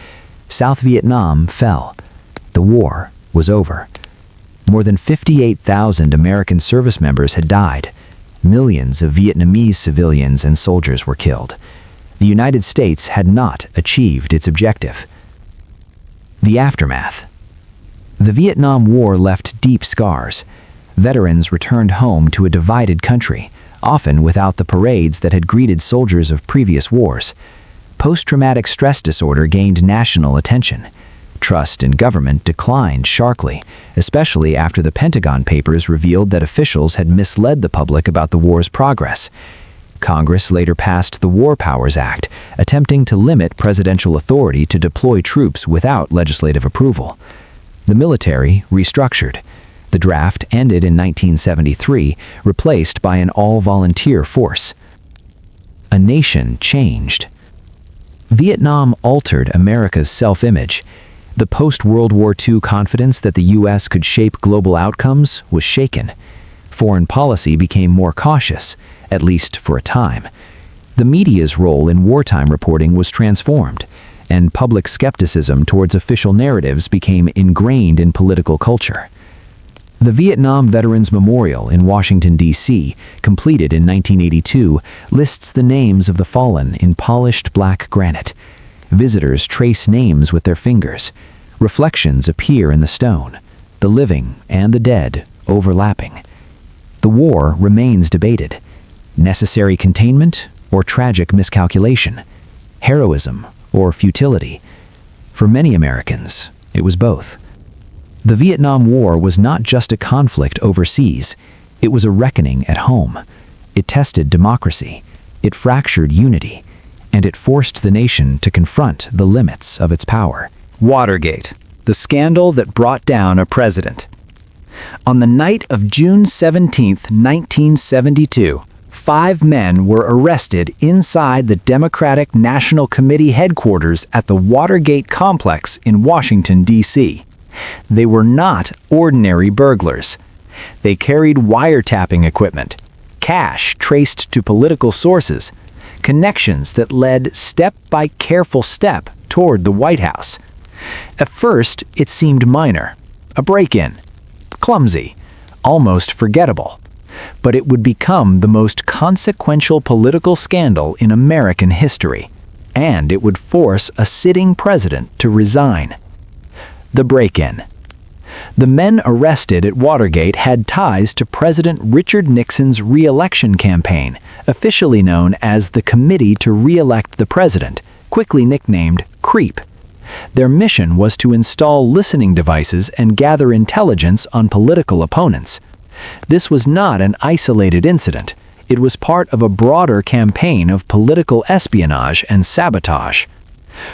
South Vietnam fell. The war was over. More than 58,000 American service members had died. Millions of Vietnamese civilians and soldiers were killed. The United States had not achieved its objective. The aftermath. The Vietnam War left deep scars. Veterans returned home to a divided country, often without the parades that had greeted soldiers of previous wars. Post-traumatic stress disorder gained national attention. Trust in government declined sharply, especially after the Pentagon Papers revealed that officials had misled the public about the war's progress. Congress later passed the War Powers Act, attempting to limit presidential authority to deploy troops without legislative approval. The military restructured. The draft ended in 1973, replaced by an all-volunteer force. A nation changed. Vietnam altered America's self-image. The post-World War II confidence that the U.S. could shape global outcomes was shaken. Foreign policy became more cautious, at least for a time. The media's role in wartime reporting was transformed, and public skepticism towards official narratives became ingrained in political culture. The Vietnam Veterans Memorial in Washington, D.C., completed in 1982, lists the names of the fallen in polished black granite. Visitors trace names with their fingers. Reflections appear in the stone, the living and the dead overlapping. The war remains debated. Necessary containment or tragic miscalculation? Heroism or futility? For many Americans, it was both. The Vietnam War was not just a conflict overseas, it was a reckoning at home. It tested democracy, it fractured unity, and it forced the nation to confront the limits of its power. Watergate, the scandal that brought down a president. On the night of June 17, 1972, 5 men were arrested inside the Democratic National Committee headquarters at the Watergate complex in Washington, D.C. They were not ordinary burglars. They carried wiretapping equipment, cash traced to political sources, connections that led step by careful step toward the White House. At first, it seemed minor, a break-in, clumsy, almost forgettable. But it would become the most consequential political scandal in American history, and it would force a sitting president to resign. The break-in. The men arrested at Watergate had ties to President Richard Nixon's re-election campaign, officially known as the Committee to Re-elect the President, quickly nicknamed CREEP. Their mission was to install listening devices and gather intelligence on political opponents. This was not an isolated incident. It was part of a broader campaign of political espionage and sabotage.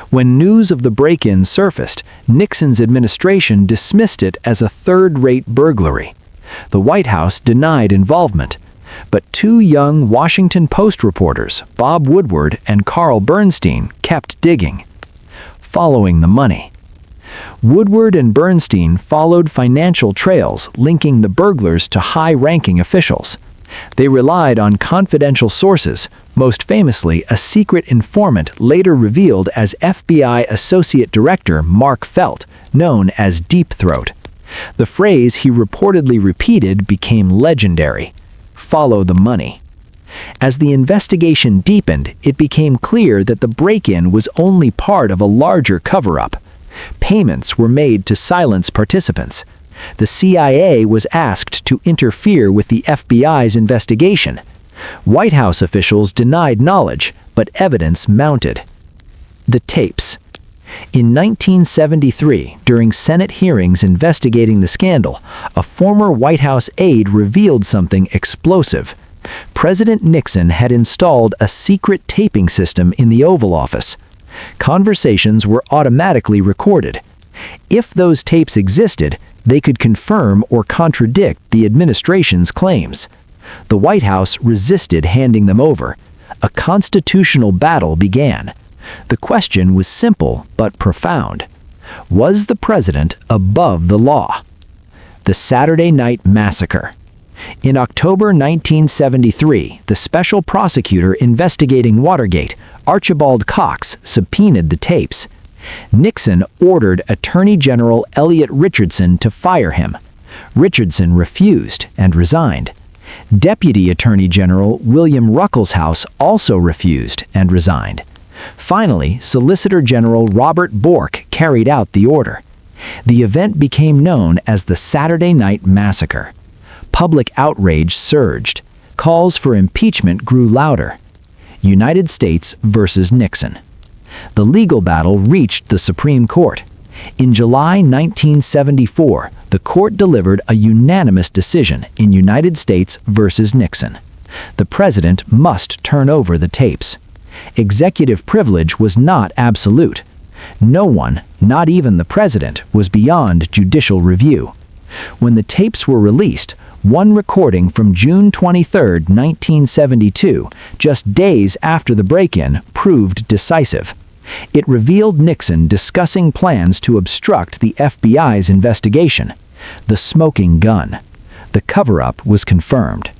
When news of the break-in surfaced, Nixon's administration dismissed it as a third-rate burglary. The White House denied involvement, but 2 young Washington Post reporters, Bob Woodward and Carl Bernstein, kept digging. Following the money. Woodward and Bernstein followed financial trails linking the burglars to high-ranking officials. They relied on confidential sources, most famously a secret informant later revealed as FBI Associate Director Mark Felt, known as Deep Throat. The phrase he reportedly repeated became legendary: "Follow the money." As the investigation deepened, it became clear that the break-in was only part of a larger cover-up. Payments were made to silence participants. The CIA was asked to interfere with the FBI's investigation. White House officials denied knowledge, but evidence mounted. The tapes. In 1973, during Senate hearings investigating the scandal, a former White House aide revealed something explosive. President Nixon had installed a secret taping system in the Oval Office. Conversations were automatically recorded. If those tapes existed, they could confirm or contradict the administration's claims. The White House resisted handing them over. A constitutional battle began. The question was simple but profound. Was the president above the law? The Saturday Night Massacre. In October 1973, the special prosecutor investigating Watergate, Archibald Cox, subpoenaed the tapes. Nixon ordered Attorney General Elliot Richardson to fire him. Richardson refused and resigned. Deputy Attorney General William Ruckelshaus also refused and resigned. Finally, Solicitor General Robert Bork carried out the order. The event became known as the Saturday Night Massacre. Public outrage surged. Calls for impeachment grew louder. United States versus Nixon. The legal battle reached the Supreme Court. In July 1974, the court delivered a unanimous decision in United States versus Nixon. The president must turn over the tapes. Executive privilege was not absolute. No one, not even the president, was beyond judicial review. When the tapes were released, one recording from June 23, 1972, just days after the break-in, proved decisive. It revealed Nixon discussing plans to obstruct the FBI's investigation. The smoking gun. The cover-up was confirmed.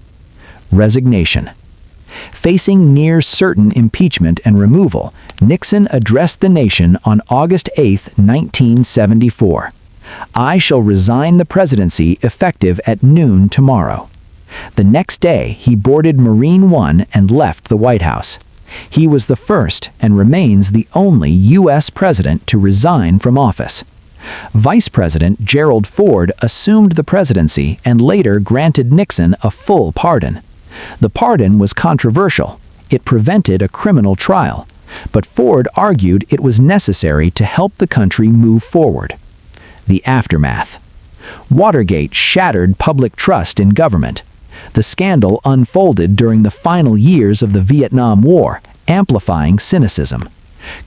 Resignation. Facing near-certain impeachment and removal, Nixon addressed the nation on August 8, 1974. "I shall resign the presidency effective at noon tomorrow." The next day, he boarded Marine One and left the White House. He was the first and remains the only U.S. president to resign from office. Vice President Gerald Ford assumed the presidency and later granted Nixon a full pardon. The pardon was controversial. It prevented a criminal trial, but Ford argued it was necessary to help the country move forward. The aftermath. Watergate shattered public trust in government. The scandal unfolded during the final years of the Vietnam War, amplifying cynicism.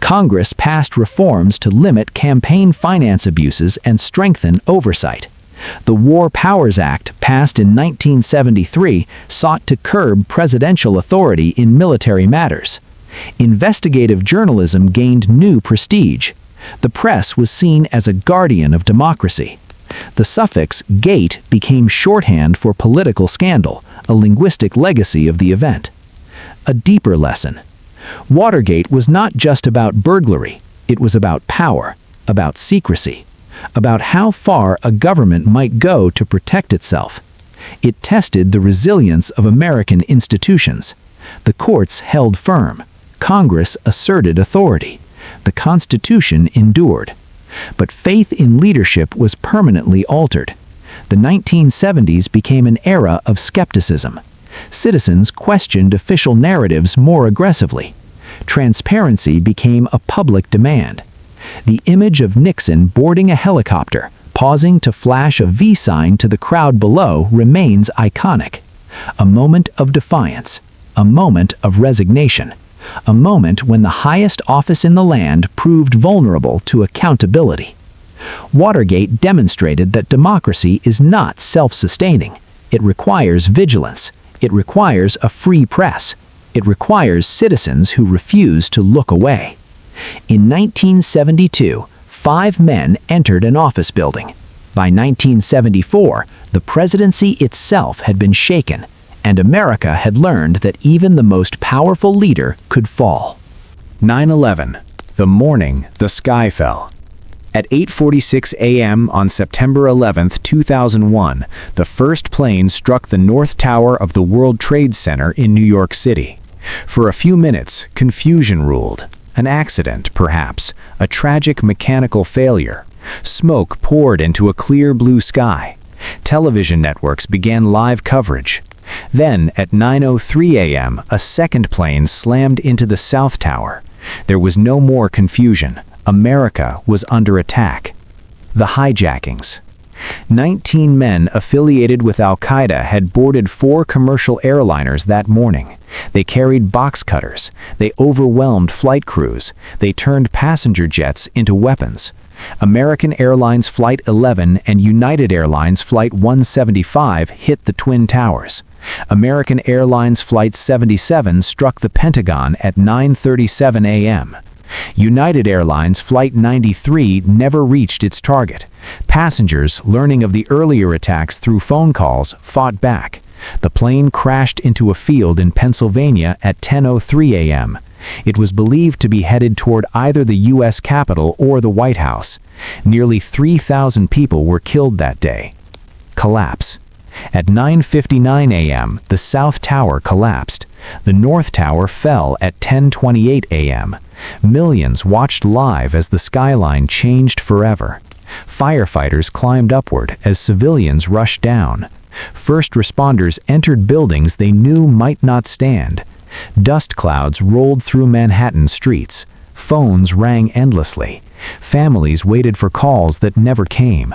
Congress passed reforms to limit campaign finance abuses and strengthen oversight. The War Powers Act, passed in 1973, sought to curb presidential authority in military matters. Investigative journalism gained new prestige. The press was seen as a guardian of democracy. The suffix "gate" became shorthand for political scandal, a linguistic legacy of the event. A deeper lesson. Watergate was not just about burglary. It was about power, about secrecy, about how far a government might go to protect itself. It tested the resilience of American institutions. The courts held firm. Congress asserted authority. The Constitution endured. But faith in leadership was permanently altered. The 1970s became an era of skepticism. Citizens questioned official narratives more aggressively. Transparency became a public demand. The image of Nixon boarding a helicopter, pausing to flash a V sign to the crowd below, remains iconic. A moment of defiance. A moment of resignation. A moment when the highest office in the land proved vulnerable to accountability. Watergate demonstrated that democracy is not self-sustaining. It requires vigilance. It requires a free press. It requires citizens who refuse to look away. In 1972, 5 men entered an office building. By 1974, the presidency itself had been shaken, and America had learned that even the most powerful leader could fall. 9/11. The morning the sky fell. At 8:46 a.m. on September 11, 2001, the first plane struck the North Tower of the World Trade Center in New York City. For a few minutes, confusion ruled. An accident, perhaps, a tragic mechanical failure. Smoke poured into a clear blue sky. Television networks began live coverage. Then, at 9:03 a.m., a second plane slammed into the South Tower. There was no more confusion. America was under attack. The hijackings. 19 men affiliated with Al-Qaeda had boarded 4 commercial airliners that morning. They carried box cutters. They overwhelmed flight crews. They turned passenger jets into weapons. American Airlines Flight 11 and United Airlines Flight 175 hit the Twin Towers. American Airlines Flight 77 struck the Pentagon at 9:37 a.m. United Airlines Flight 93 never reached its target. Passengers, learning of the earlier attacks through phone calls, fought back. The plane crashed into a field in Pennsylvania at 10:03 a.m. It was believed to be headed toward either the U.S. Capitol or the White House. Nearly 3,000 people were killed that day. Collapse. At 9:59 a.m., the South Tower collapsed. The North Tower fell at 10:28 a.m. Millions watched live as the skyline changed forever. Firefighters climbed upward as civilians rushed down. First responders entered buildings they knew might not stand. Dust clouds rolled through Manhattan streets. Phones rang endlessly. Families waited for calls that never came.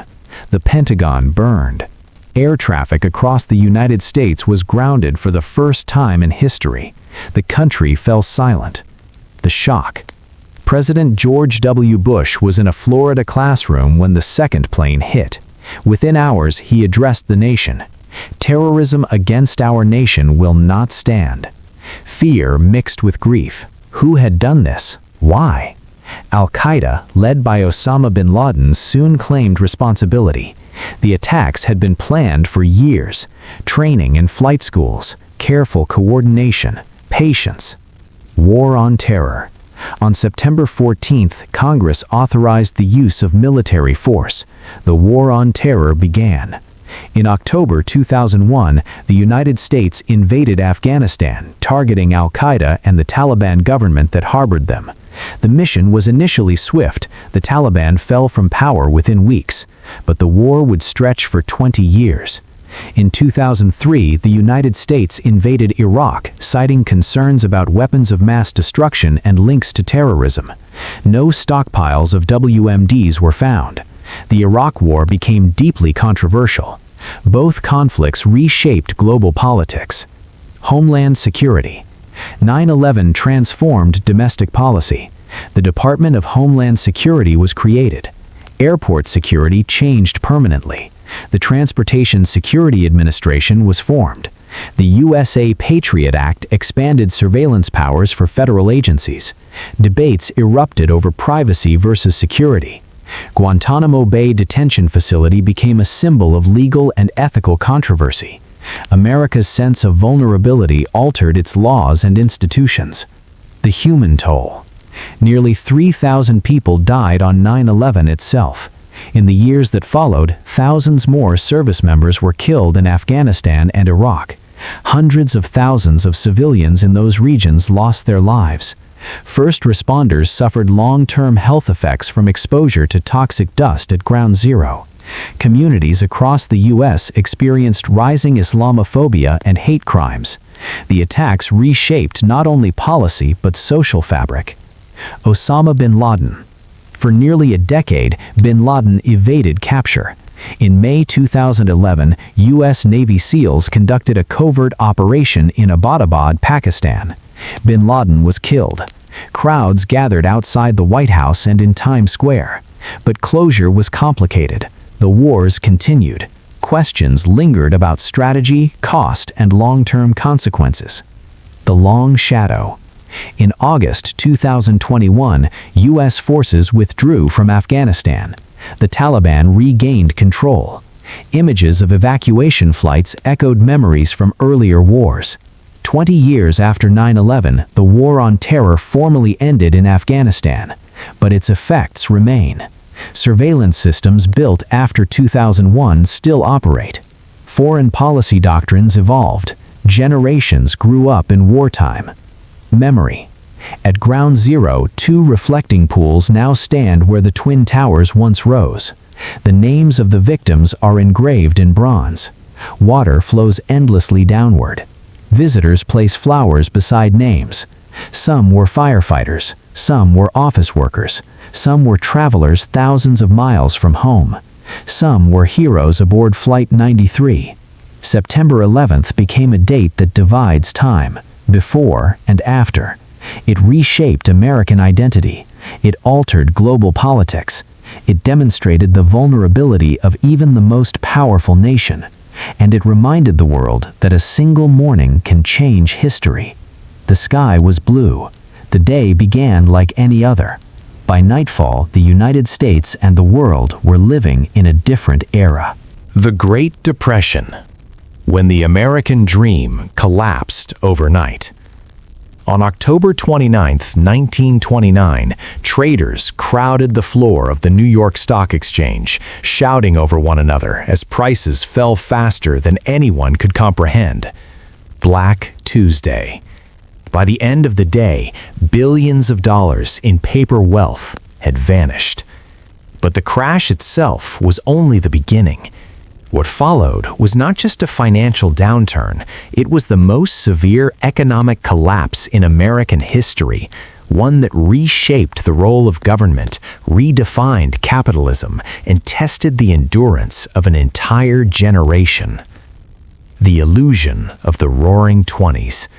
The Pentagon burned. Air traffic across the United States was grounded for the first time in history. The country fell silent. The shock. President George W. Bush was in a Florida classroom when the second plane hit. Within hours, he addressed the nation. Terrorism against our nation will not stand. Fear mixed with grief. Who had done this? Why? Al-Qaeda, led by Osama bin Laden, soon claimed responsibility. The attacks had been planned for years. Training in flight schools, careful coordination, patience. War on Terror. On September 14th, Congress authorized the use of military force. The War on Terror began. In October 2001, the United States invaded Afghanistan, targeting Al-Qaeda and the Taliban government that harbored them. The mission was initially swift. The Taliban fell from power within weeks, but the war would stretch for 20 years. In 2003, the United States invaded Iraq, citing concerns about weapons of mass destruction and links to terrorism. No stockpiles of WMDs were found. The Iraq War became deeply controversial. Both conflicts reshaped global politics. Homeland Security. 9/11 transformed domestic policy. The Department of Homeland Security was created. Airport security changed permanently. The Transportation Security Administration was formed. The USA Patriot Act expanded surveillance powers for federal agencies. Debates erupted over privacy versus security. Guantanamo Bay Detention Facility became a symbol of legal and ethical controversy. America's sense of vulnerability altered its laws and institutions. The human toll. Nearly 3,000 people died on 9/11 itself. In the years that followed, thousands more service members were killed in Afghanistan and Iraq. Hundreds of thousands of civilians in those regions lost their lives. First responders suffered long-term health effects from exposure to toxic dust at Ground Zero. Communities across the U.S. experienced rising Islamophobia and hate crimes. The attacks reshaped not only policy but social fabric. Osama bin Laden. For nearly a decade, bin Laden evaded capture. In May 2011, U.S. Navy SEALs conducted a covert operation in Abbottabad, Pakistan. Bin Laden was killed. Crowds gathered outside the White House and in Times Square. But closure was complicated. The wars continued. Questions lingered about strategy, cost, and long-term consequences. The Long Shadow. In August 2021, U.S. forces withdrew from Afghanistan. The Taliban regained control. Images of evacuation flights echoed memories from earlier wars. 20 years after 9/11, the War on Terror formally ended in Afghanistan, but its effects remain. Surveillance systems built after 2001 still operate. Foreign policy doctrines evolved. Generations grew up in wartime. Memory. At Ground Zero, 2 reflecting pools now stand where the Twin Towers once rose. The names of the victims are engraved in bronze. Water flows endlessly downward. Visitors place flowers beside names. Some were firefighters, some were office workers, some were travelers thousands of miles from home. Some were heroes aboard Flight 93. September 11th became a date that divides time, before and after. It reshaped American identity. It altered global politics. It demonstrated the vulnerability of even the most powerful nation. And it reminded the world that a single morning can change history. The sky was blue. The day began like any other. By nightfall, the United States and the world were living in a different era. The Great Depression, when the American dream collapsed overnight. On October 29, 1929, traders crowded the floor of the New York Stock Exchange, shouting over one another as prices fell faster than anyone could comprehend. Black Tuesday. By the end of the day, billions of dollars in paper wealth had vanished. But the crash itself was only the beginning. What followed was not just a financial downturn, it was the most severe economic collapse in American history, one that reshaped the role of government, redefined capitalism, and tested the endurance of an entire generation. The illusion of the Roaring Twenties.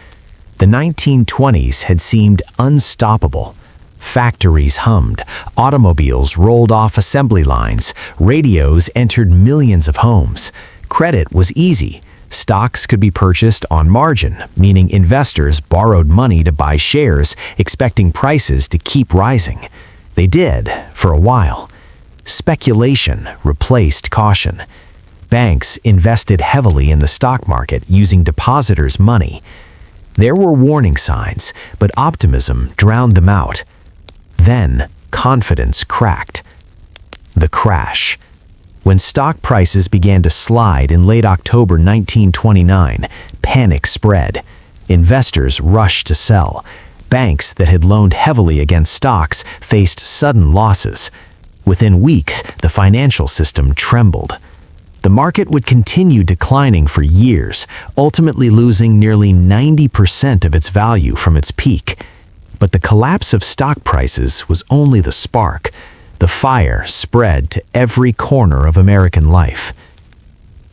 The 1920s had seemed unstoppable. Factories hummed, automobiles rolled off assembly lines, radios entered millions of homes. Credit was easy. Stocks could be purchased on margin, meaning investors borrowed money to buy shares, expecting prices to keep rising. They did, for a while. Speculation replaced caution. Banks invested heavily in the stock market using depositors' money. There were warning signs, but optimism drowned them out. Then, confidence cracked. The crash. When stock prices began to slide in late October 1929, panic spread. Investors rushed to sell. Banks that had loaned heavily against stocks faced sudden losses. Within weeks, the financial system trembled. The market would continue declining for years, ultimately losing nearly 90% of its value from its peak. But the collapse of stock prices was only the spark. The fire spread to every corner of American life.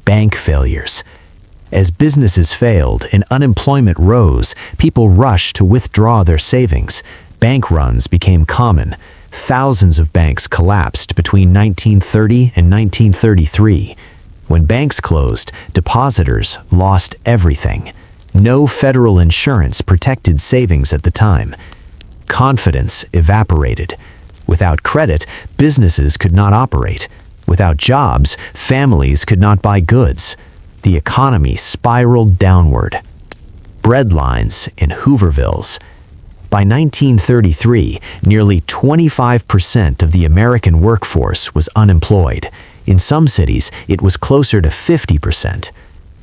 Bank failures. As businesses failed and unemployment rose, people rushed to withdraw their savings. Bank runs became common. Thousands of banks collapsed between 1930 and 1933. When banks closed, depositors lost everything. No federal insurance protected savings at the time. Confidence evaporated. Without credit, businesses could not operate. Without jobs, families could not buy goods. The economy spiraled downward. Breadlines in Hoovervilles. By 1933, nearly 25% of the American workforce was unemployed. In some cities, it was closer to 50%.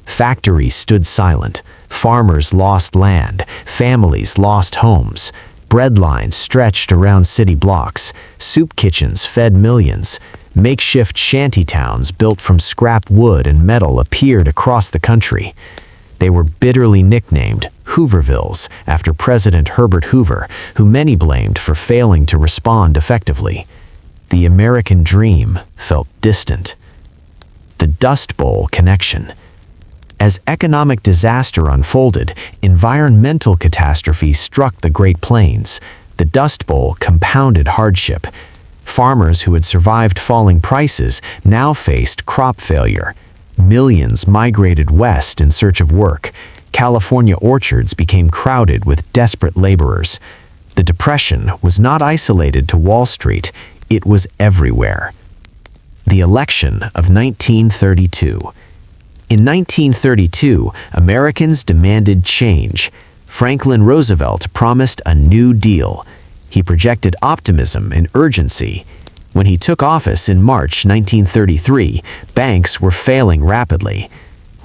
Factories stood silent. Farmers lost land. Families lost homes. Bread lines stretched around city blocks. Soup kitchens fed millions. Makeshift shanty towns built from scrap wood and metal appeared across the country. They were bitterly nicknamed Hoovervilles after President Herbert Hoover, who many blamed for failing to respond effectively. The American dream felt distant. The Dust Bowl connection. As economic disaster unfolded, environmental catastrophe struck the Great Plains. The Dust Bowl compounded hardship. Farmers who had survived falling prices now faced crop failure. Millions migrated west in search of work. California orchards became crowded with desperate laborers. The Depression was not isolated to Wall Street, it was everywhere. The election of 1932. In 1932, Americans demanded change. Franklin Roosevelt promised a New Deal. He projected optimism and urgency. When he took office in March 1933, banks were failing rapidly.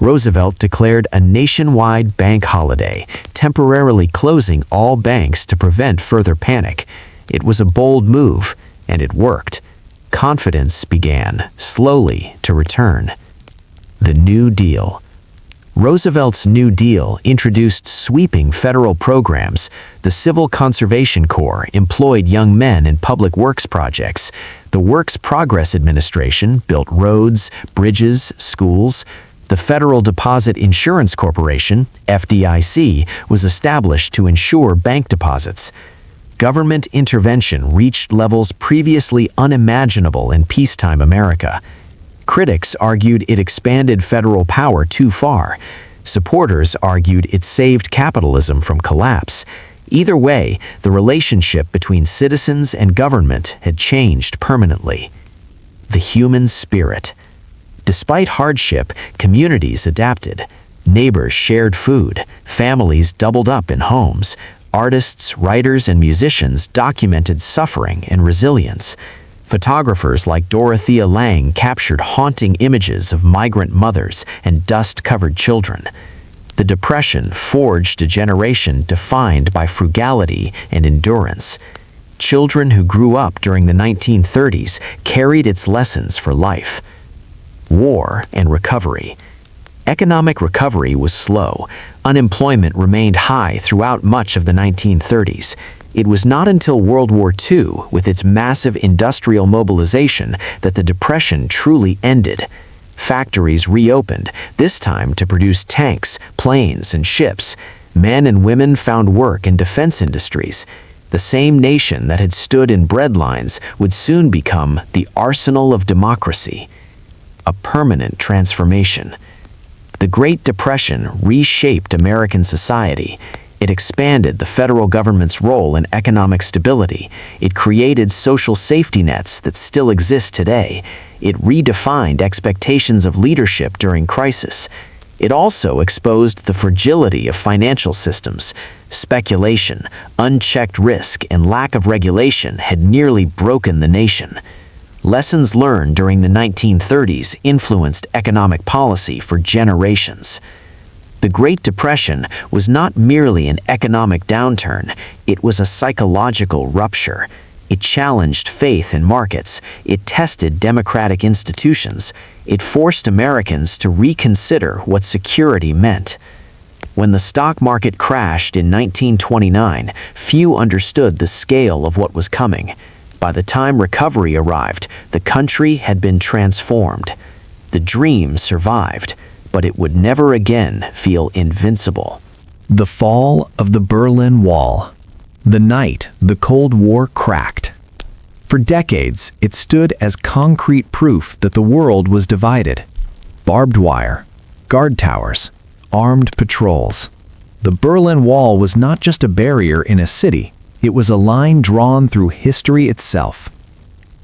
Roosevelt declared a nationwide bank holiday, temporarily closing all banks to prevent further panic. It was a bold move, and it worked. Confidence began, slowly, to return. The New Deal. Roosevelt's New Deal introduced sweeping federal programs. The Civil Conservation Corps employed young men in public works projects. The Works Progress Administration built roads, bridges, schools. The Federal Deposit Insurance Corporation, FDIC, was established to insure bank deposits. Government intervention reached levels previously unimaginable in peacetime America. Critics argued it expanded federal power too far. Supporters argued it saved capitalism from collapse. Either way, the relationship between citizens and government had changed permanently. The human spirit. Despite hardship, communities adapted. Neighbors shared food. Families doubled up in homes. Artists, writers, and musicians documented suffering and resilience. Photographers like Dorothea Lange captured haunting images of migrant mothers and dust-covered children. The Depression forged a generation defined by frugality and endurance. Children who grew up during the 1930s carried its lessons for life. War and recovery. Economic recovery was slow. Unemployment remained high throughout much of the 1930s. It was not until World War II, with its massive industrial mobilization, that the Depression truly ended. Factories reopened, this time to produce tanks, planes, and ships. Men and women found work in defense industries. The same nation that had stood in breadlines would soon become the arsenal of democracy. A permanent transformation. The Great Depression reshaped American society. It expanded the federal government's role in economic stability. It created social safety nets that still exist today. It redefined expectations of leadership during crisis. It also exposed the fragility of financial systems. Speculation, unchecked risk, and lack of regulation had nearly broken the nation. Lessons learned during the 1930s influenced economic policy for generations. The Great Depression was not merely an economic downturn, it was a psychological rupture. It challenged faith in markets, it tested democratic institutions, it forced Americans to reconsider what security meant. When the stock market crashed in 1929, few understood the scale of what was coming. By the time recovery arrived, the country had been transformed. The dream survived, but it would never again feel invincible. The fall of the Berlin Wall. The night the Cold War cracked. For decades, it stood as concrete proof that the world was divided. Barbed wire, guard towers, armed patrols. The Berlin Wall was not just a barrier in a city, it was a line drawn through history itself.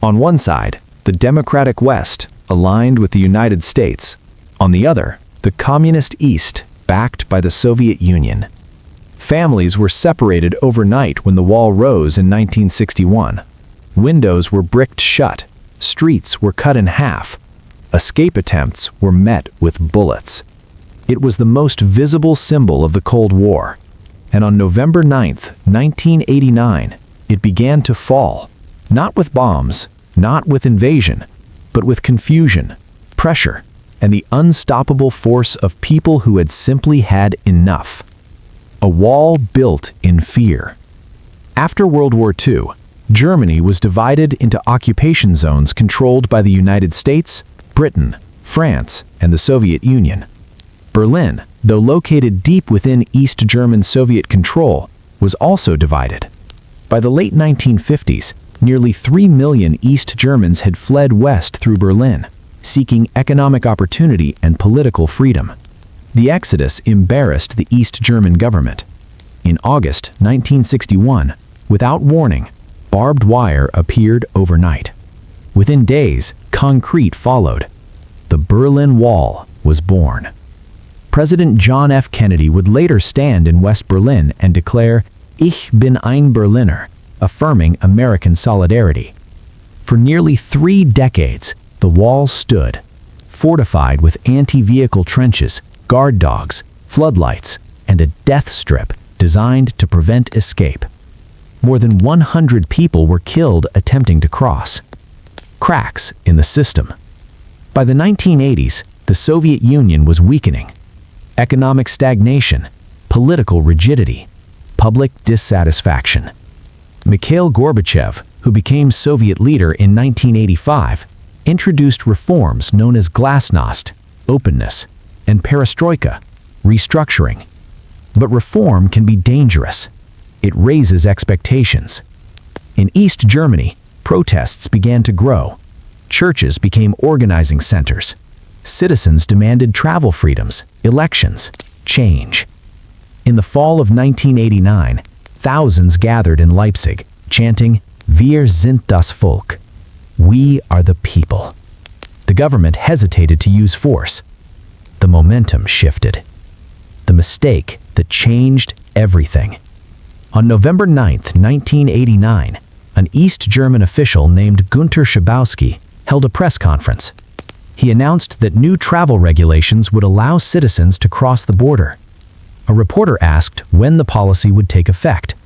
On one side, the democratic West, aligned with the United States. On the other, the communist East, backed by the Soviet Union. Families were separated overnight when the wall rose in 1961. Windows were bricked shut, streets were cut in half. Escape attempts were met with bullets. It was the most visible symbol of the Cold War. And on November 9, 1989, it began to fall. Not with bombs, not with invasion, but with confusion, pressure, and the unstoppable force of people who had simply had enough. A wall built in fear. After World War II, Germany was divided into occupation zones controlled by the United States, Britain, France, and the Soviet Union. Berlin, though located deep within East German Soviet control, was also divided. By the late 1950s, nearly 3 million East Germans had fled west through Berlin, seeking economic opportunity and political freedom. The exodus embarrassed the East German government. In August 1961, without warning, barbed wire appeared overnight. Within days, concrete followed. The Berlin Wall was born. President John F. Kennedy would later stand in West Berlin and declare, "Ich bin ein Berliner," affirming American solidarity. For nearly 3 decades, the wall stood, fortified with anti-vehicle trenches, guard dogs, floodlights, and a death strip designed to prevent escape. More than 100 people were killed attempting to cross. Cracks in the system. By the 1980s, the Soviet Union was weakening. Economic stagnation, political rigidity, public dissatisfaction. Mikhail Gorbachev, who became Soviet leader in 1985, introduced reforms known as glasnost, openness, and perestroika, restructuring. But reform can be dangerous. It raises expectations. In East Germany, protests began to grow. Churches became organizing centers. Citizens demanded travel freedoms, elections, change. In the fall of 1989, thousands gathered in Leipzig, chanting, "Wir sind das Volk." We are the people. The government hesitated to use force. The momentum shifted. The mistake that changed everything. On November 9, 1989, an East German official named Günter Schabowski held a press conference. He announced that new travel regulations would allow citizens to cross the border. A reporter asked when the policy would take effect.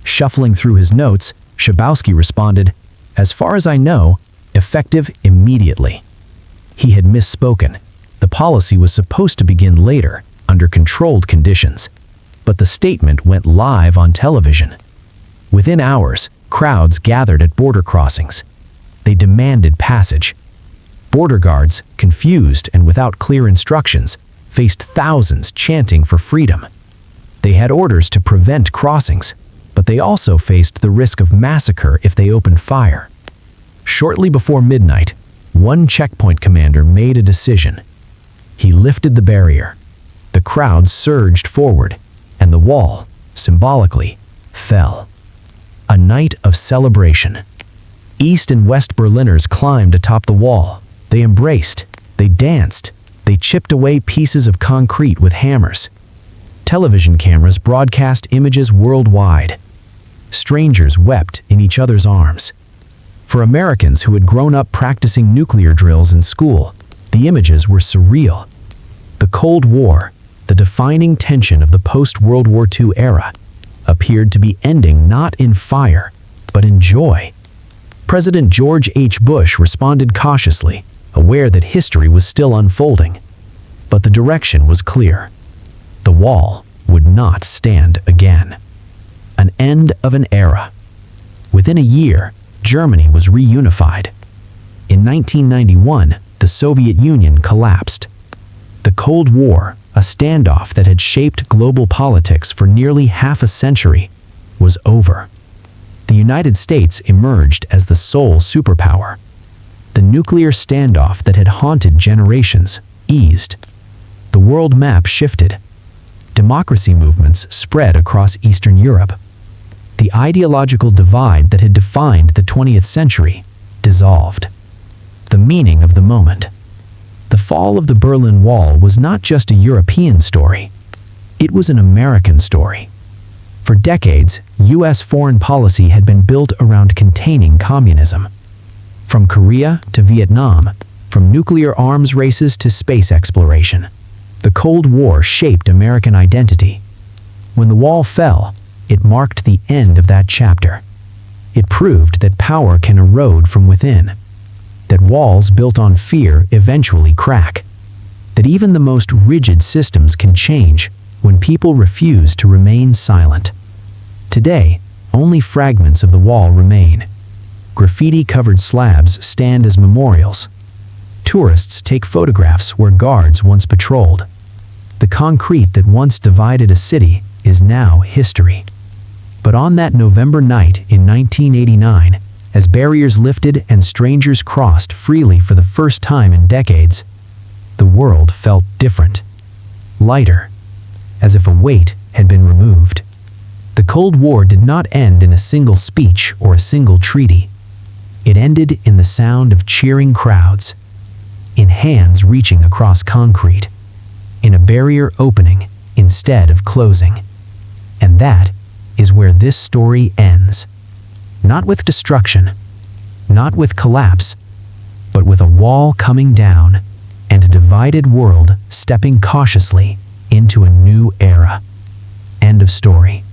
Shuffling through his notes, Schabowski responded, "As far as I know, effective immediately." He had misspoken. The policy was supposed to begin later, under controlled conditions. But the statement went live on television. Within hours, crowds gathered at border crossings. They demanded passage. Border guards, confused and without clear instructions, faced thousands chanting for freedom. They had orders to prevent crossings, but they also faced the risk of massacre if they opened fire. Shortly before midnight, one checkpoint commander made a decision. He lifted the barrier. The crowd surged forward, and the wall symbolically, fell. A night of celebration. East and West Berliners climbed atop the wall. They embraced, they danced, they chipped away pieces of concrete with hammers. Television cameras broadcast images worldwide. Strangers wept in each other's arms. For Americans who had grown up practicing nuclear drills in school, the images were surreal. The Cold War, the defining tension of the post-World War II era, appeared to be ending not in fire, but in joy. President George H. Bush responded cautiously, aware that history was still unfolding. But the direction was clear. The wall would not stand again. An end of an era. Within a year, Germany was reunified. In 1991, the Soviet Union collapsed. The Cold War, a standoff that had shaped global politics for nearly half a century, was over. The United States emerged as the sole superpower. The nuclear standoff that had haunted generations eased. The world map shifted. Democracy movements spread across Eastern Europe. The ideological divide that had defined the 20th century dissolved. The meaning of the moment. The fall of the Berlin Wall was not just a European story. It was an American story. For decades, U.S. foreign policy had been built around containing communism. From Korea to Vietnam, from nuclear arms races to space exploration, the Cold War shaped American identity. When the wall fell, it marked the end of that chapter. It proved that power can erode from within, that walls built on fear eventually crack, that even the most rigid systems can change when people refuse to remain silent. Today, only fragments of the wall remain. Graffiti-covered slabs stand as memorials. Tourists take photographs where guards once patrolled. The concrete that once divided a city is now history. But on that November night in 1989, as barriers lifted and strangers crossed freely for the first time in decades, the world felt different. Lighter, as if a weight had been removed. The Cold War did not end in a single speech or a single treaty. It ended in the sound of cheering crowds, in hands reaching across concrete, in a barrier opening instead of closing. And that is where this story ends. Not with destruction, not with collapse, but with a wall coming down and a divided world stepping cautiously into a new era. End of story.